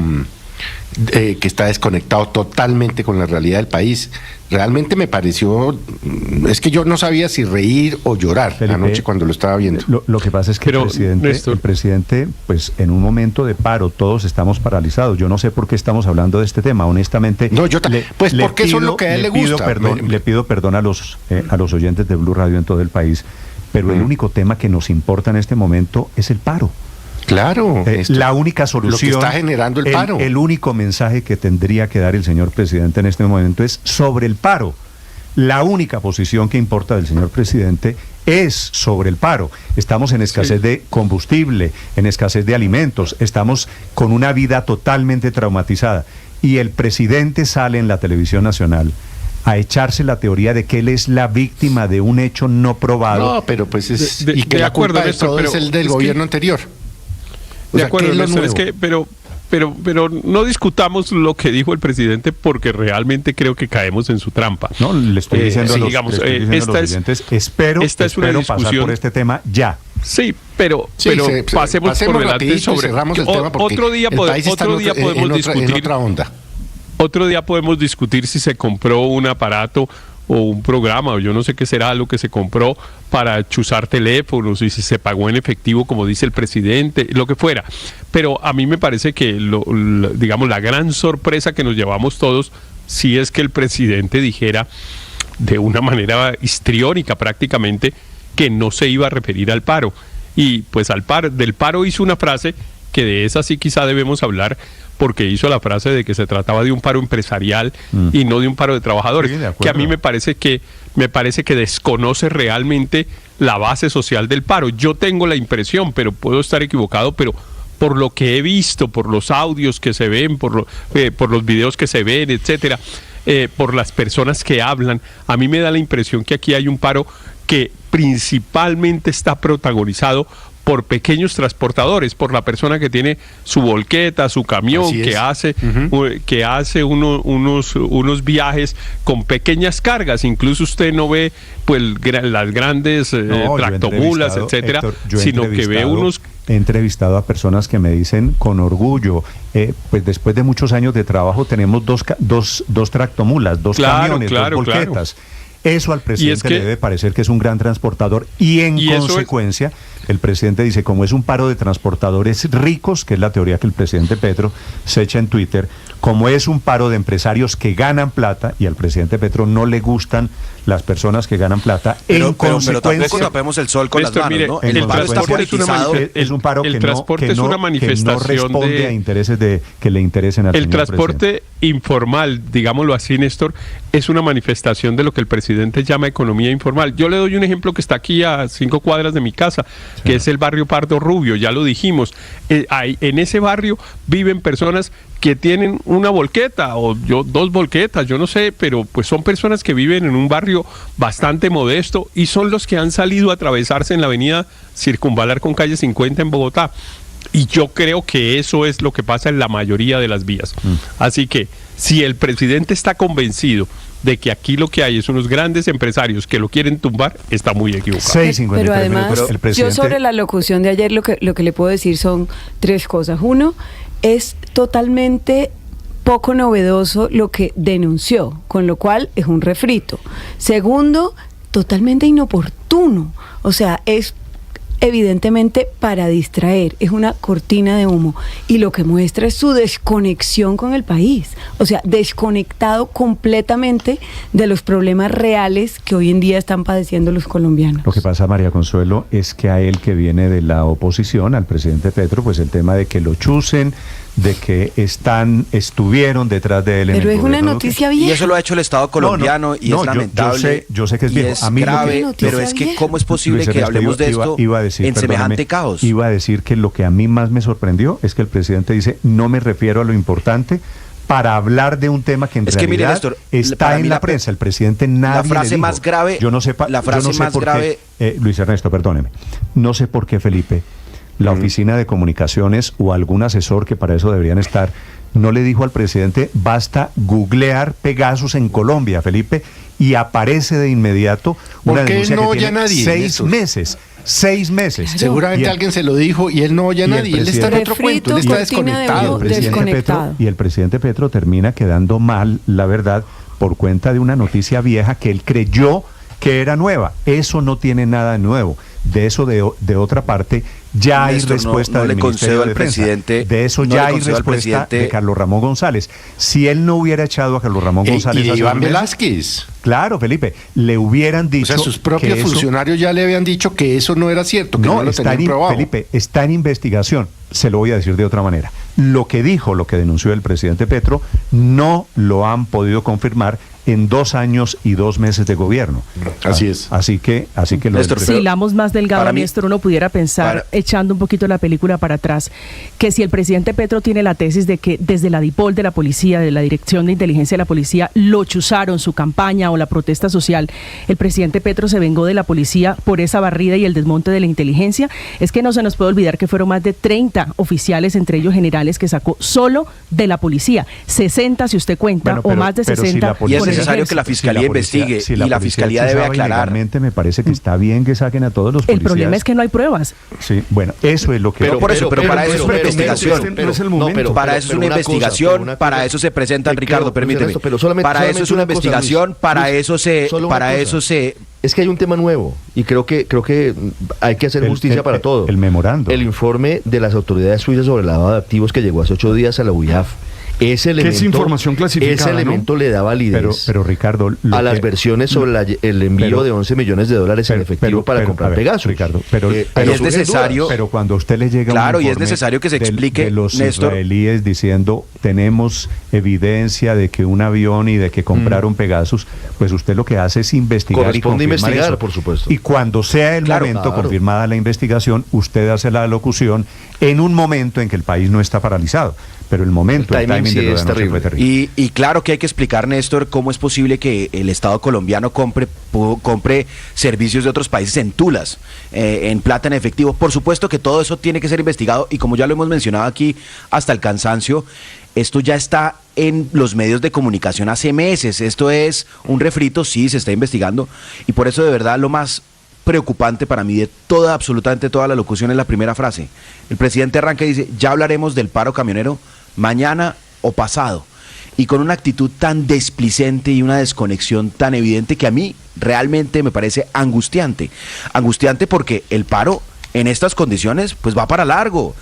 que está desconectado totalmente con la realidad del país. Realmente me pareció, es que yo no sabía si reír o llorar, Felipe, anoche cuando lo estaba viendo. Lo que pasa es que el presidente, pues en un momento de paro, todos estamos paralizados. Yo no sé por qué estamos hablando de este tema, honestamente. No, pues porque eso es lo que a él le gusta. Le pido perdón a los oyentes de Blue Radio en todo el país, pero el único tema que nos importa en este momento es el paro. Claro, la única solución, lo que está generando el paro. El único mensaje que tendría que dar el señor presidente en este momento es sobre el paro. La única posición que importa del señor presidente es sobre el paro. Estamos en escasez de combustible, en escasez de alimentos, estamos con una vida totalmente traumatizada. Y el presidente sale en la televisión nacional a echarse la teoría de que él es la víctima de un hecho no probado. No, pero pues es... y que la culpa de todo es el del gobierno anterior. De acuerdo, Néstor, es que, pero no discutamos lo que dijo el presidente, porque realmente creo que caemos en su trampa. No, le estoy diciendo a los oyentes, espero pasar por este tema ya. Sí, pero pasemos por delante sobre... Cerramos el tema porque otro día podemos discutir. En otra onda. Otro día podemos discutir si se compró un aparato o un programa, o yo no sé qué será lo que se compró para chuzar teléfonos, y si se pagó en efectivo, como dice el presidente, lo que fuera. Pero a mí me parece que, digamos, la gran sorpresa que nos llevamos todos, si es que el presidente dijera de una manera histriónica prácticamente que no se iba a referir al paro. Y pues del paro hizo una frase que de esa sí quizá debemos hablar, porque hizo la frase de que se trataba de un paro empresarial y no de un paro de trabajadores, que a mí me parece que desconoce realmente la base social del paro. Yo tengo la impresión, pero puedo estar equivocado, pero por lo que he visto, por los audios que se ven, por los videos que se ven, etcétera, por las personas que hablan, a mí me da la impresión que aquí hay un paro que principalmente está protagonizado por pequeños transportadores, por la persona que tiene su volqueta, su camión, que hace unos viajes con pequeñas cargas. Incluso usted no ve pues las grandes tractomulas, etcétera, sino que ve unos... He entrevistado a personas que me dicen con orgullo, pues después de muchos años de trabajo tenemos dos tractomulas, dos camiones, dos volquetas. Claro. Eso al presidente le debe parecer que es un gran transportador, y en consecuencia el presidente dice, como es un paro de transportadores ricos, que es la teoría que el presidente Petro se echa en Twitter, como es un paro de empresarios que ganan plata, y al presidente Petro no le gustan las personas que ganan plata, pero tampoco tapemos el sol con las manos, mire, ¿no? El transporte es un paro que no responde a intereses que le interesen al señor presidente. El transporte informal, digámoslo así, Néstor, es una manifestación de lo que el presidente llama economía informal. Yo le doy un ejemplo que está aquí a 5 cuadras de mi casa, que es el barrio Pardo Rubio, ya lo dijimos. En ese barrio viven personas que tienen una volqueta o dos volquetas, yo no sé, pero pues son personas que viven en un barrio bastante modesto y son los que han salido a atravesarse en la avenida Circunvalar con calle 50 en Bogotá. Y yo creo que eso es lo que pasa en la mayoría de las vías. Así que si el presidente está convencido de que aquí lo que hay es unos grandes empresarios que lo quieren tumbar, está muy equivocado. Pero además, yo sobre la locución de ayer lo que le puedo decir son 3 cosas. Uno, es totalmente poco novedoso lo que denunció, con lo cual es un refrito. Segundo, totalmente inoportuno. O sea, es evidentemente para distraer, es una cortina de humo, y lo que muestra es su desconexión con el país, o sea, desconectado completamente de los problemas reales que hoy en día están padeciendo los colombianos. Lo que pasa, María Consuelo, es que a él, que viene de la oposición, al presidente Petro, pues el tema de que lo chusen, de que estuvieron detrás de él. Pero es una noticia vieja. Y eso lo ha hecho el Estado colombiano y es lamentable. Yo sé que es viejo. Es grave, pero es que ¿cómo es posible Luis que Ernesto, hablemos de esto en semejante caos? Iba a decir que lo que a mí más me sorprendió es que el presidente dice, no me refiero a lo importante para hablar de un tema que en realidad mire, Néstor, está en la prensa. El presidente nadie la frase le dijo. Más grave, yo no sé por qué, Luis Ernesto, perdóneme. No sé por qué, Felipe, la oficina de comunicaciones o algún asesor que para eso deberían estar, no le dijo al presidente, basta googlear Pegasus en Colombia, Felipe, y aparece de inmediato una denuncia que tiene 6 meses. 6 meses. Claro. Seguramente alguien se lo dijo y él no oye a nadie. Él está en otro cuento, él está desconectado. Y el presidente Petro termina quedando mal, la verdad, por cuenta de una noticia vieja que él creyó que era nueva. Eso no tiene nada de nuevo. De eso, de otra parte, ya hay respuesta del Ministerio de Defensa. De eso ya hay respuesta de Carlos Ramón González. Si él no hubiera echado a Carlos Ramón González... ¿Y Iván Velázquez? Claro, Felipe, le hubieran dicho... O sea, sus propios funcionarios ya le habían dicho que eso no era cierto, que no lo tenían probado. Felipe, está en investigación. Se lo voy a decir de otra manera. Lo que denunció el presidente Petro, no lo han podido confirmar en 2 años y 2 meses de gobierno. Así es. Así que Néstor, si hilamos más delgado, Néstor, uno pudiera pensar, echando un poquito la película para atrás, que si el presidente Petro tiene la tesis de que desde la DIPOL de la policía, de la Dirección de Inteligencia de la Policía, lo chuzaron su campaña o la protesta social, el presidente Petro se vengó de la policía por esa barrida y el desmonte de la inteligencia, es que no se nos puede olvidar que fueron más de 30 oficiales, entre ellos generales, que sacó solo de la policía, 60 si usted cuenta, o más de 60. Y es necesario que la Fiscalía investigue y la Fiscalía debe aclarar. Me parece que está bien que saquen a todos los policías. El problema es que no hay pruebas. Sí, bueno, eso es lo que... Pero para eso es una investigación. Para eso es una investigación, para eso se presentan, Ricardo, permíteme. Para eso es una investigación, para eso se... Es que hay un tema nuevo y creo que hay que hacer justicia para todo. El memorando. El informe de las autoridades suizas sobre el lavado de activos que llegó hace 8 días a la UIAF. Ese elemento, es información clasificada, ese elemento le da validez pero Ricardo, a las versiones sobre el envío de $11 millones en efectivo para comprar Pegasus. Ricardo, es necesario. Pero cuando usted le llega claro, y es necesario que se explique de los Néstor, israelíes diciendo tenemos evidencia de que un avión y de que compraron Pegasus, pues usted lo que hace es investigar y confirmar eso. Por supuesto. Y cuando sea el momento, confirmada la investigación, usted hace la alocución en un momento en que el país no está paralizado. Pero el timing sí es terrible. Fue terrible. Y claro que hay que explicar, Néstor, cómo es posible que el Estado colombiano compre servicios de otros países en tulas, en plata, en efectivo. Por supuesto que todo eso tiene que ser investigado y como ya lo hemos mencionado aquí hasta el cansancio, esto ya está en los medios de comunicación hace meses. Esto es un refrito, sí, se está investigando y por eso de verdad lo más preocupante para mí de absolutamente toda la locución es la primera frase. El presidente arranca y dice, ya hablaremos del paro camionero mañana o pasado, y con una actitud tan desplicente y una desconexión tan evidente que a mí realmente me parece angustiante porque el paro en estas condiciones pues va para largo.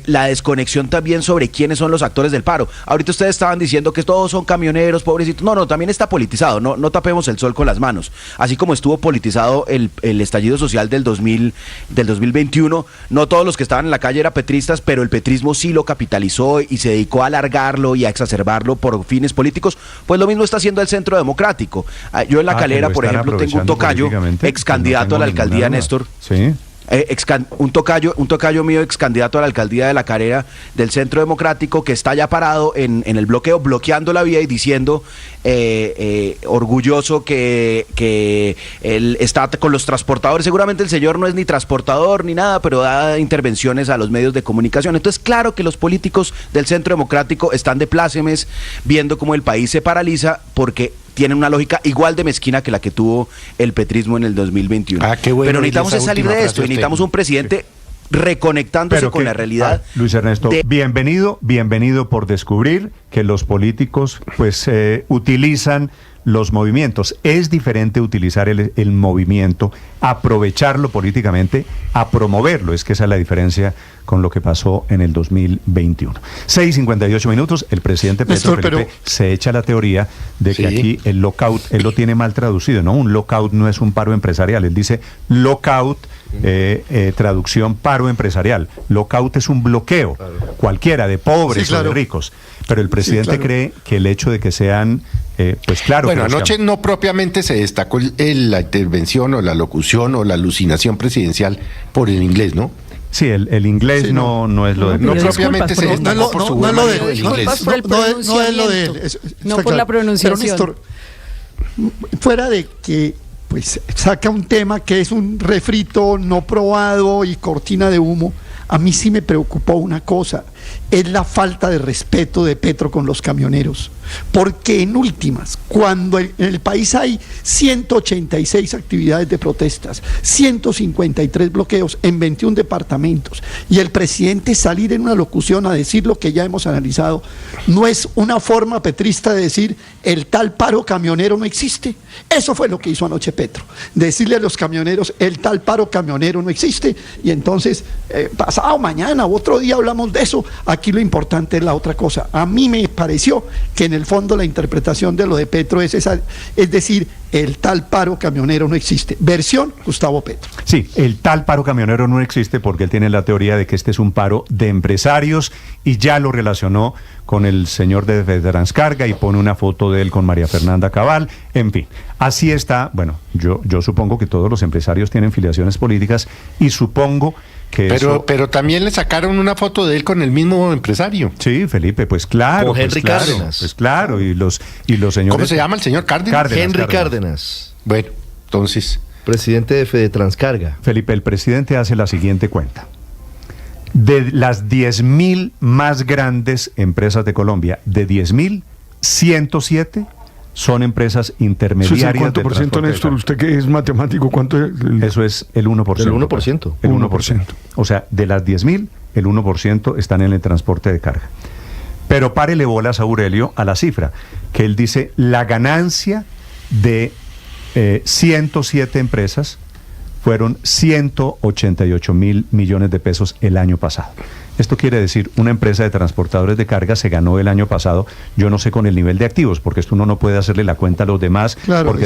La desconexión también sobre quiénes son los actores del paro. Ahorita ustedes estaban diciendo que todos son camioneros, pobrecitos. No, también está politizado, no tapemos el sol con las manos. Así como estuvo politizado el estallido social del 2021, no todos los que estaban en la calle eran petristas, pero el petrismo sí lo capitalizó y se dedicó a alargarlo y a exacerbarlo por fines políticos. Pues lo mismo está haciendo el Centro Democrático. Yo en La Calera, por ejemplo, tengo un tocayo, ex candidato a la alcaldía, Néstor. Sí. Un tocayo mío, ex candidato a la alcaldía de La Calera del Centro Democrático, que está ya parado en el bloqueo, bloqueando la vía y diciendo orgulloso que él está con los transportadores. Seguramente el señor no es ni transportador ni nada, pero da intervenciones a los medios de comunicación. Entonces, claro que los políticos del Centro Democrático están de plácemes viendo cómo el país se paraliza porque tienen una lógica igual de mezquina que la que tuvo el petrismo en el 2021. Qué bueno. Pero necesitamos salir de esto y necesitamos un presidente reconectándose con la realidad. Luis Ernesto, bienvenido por descubrir que los políticos pues utilizan los movimientos. Es diferente utilizar el movimiento, aprovecharlo políticamente, a promoverlo. Es que esa es la diferencia con lo que pasó en el 2021. 6:58 minutos, el presidente Petro se echa la teoría de que aquí el lockout, él lo tiene mal traducido, ¿no? Un lockout no es un paro empresarial, él dice lockout traducción paro empresarial. Lockout es un bloqueo, cualquiera, de pobres o de ricos. Pero el presidente cree que el hecho de que sean, pues claro. Bueno, anoche no propiamente se destacó la intervención o la locución o la alucinación presidencial por el inglés, ¿no? Sí, el inglés sí, no es lo de... No propiamente se destacó por su buen manejo del inglés. No es lo de él. No por la pronunciación. Pero, Néstor, fuera de que pues saca un tema que es un refrito no probado y cortina de humo, a mí sí me preocupó una cosa, es la falta de respeto de Petro con los camioneros, porque en últimas, cuando en el país hay 186 actividades de protestas, 153 bloqueos en 21 departamentos, y el presidente salir en una locución a decir lo que ya hemos analizado, no es una forma petrista de decir el tal paro camionero no existe. Eso fue lo que hizo anoche Petro, decirle a los camioneros el tal paro camionero no existe, y entonces pasado mañana u otro día hablamos de eso. Aquí lo importante es la otra cosa. A mí me pareció que en el fondo la interpretación de lo de Petro es esa, es decir, el tal paro camionero no existe. Versión Gustavo Petro. Sí, el tal paro camionero no existe porque él tiene la teoría de que este es un paro de empresarios y ya lo relacionó con el señor de Transcarga y pone una foto de él con María Fernanda Cabal. En fin, así está. Bueno, yo supongo que todos los empresarios tienen filiaciones políticas y supongo que pero también le sacaron una foto de él con el mismo empresario. Sí, Felipe, pues claro. Con Henry Cárdenas. Pues claro, y los señores... ¿Cómo se llama el señor Cárdenas? Henry Cárdenas. Bueno, entonces... Presidente de Fedetranscarga. Felipe, el presidente hace la siguiente cuenta. De las 10.000 más grandes empresas de Colombia, de 10.000, 107... son empresas intermediarias. ¿Cuánto por ciento, Néstor? Usted que es matemático, ¿cuánto es? Eso es el 1%. El 1%. El 1%. O sea, de las 10.000, el 1% están en el transporte de carga. Pero párele bolas a Aurelio a la cifra, que él dice, la ganancia de 107 empresas fueron 188.000 millones de pesos el año pasado. Esto quiere decir, una empresa de transportadores de carga se ganó el año pasado, yo no sé con el nivel de activos, porque esto uno no puede hacerle la cuenta a los demás, claro, porque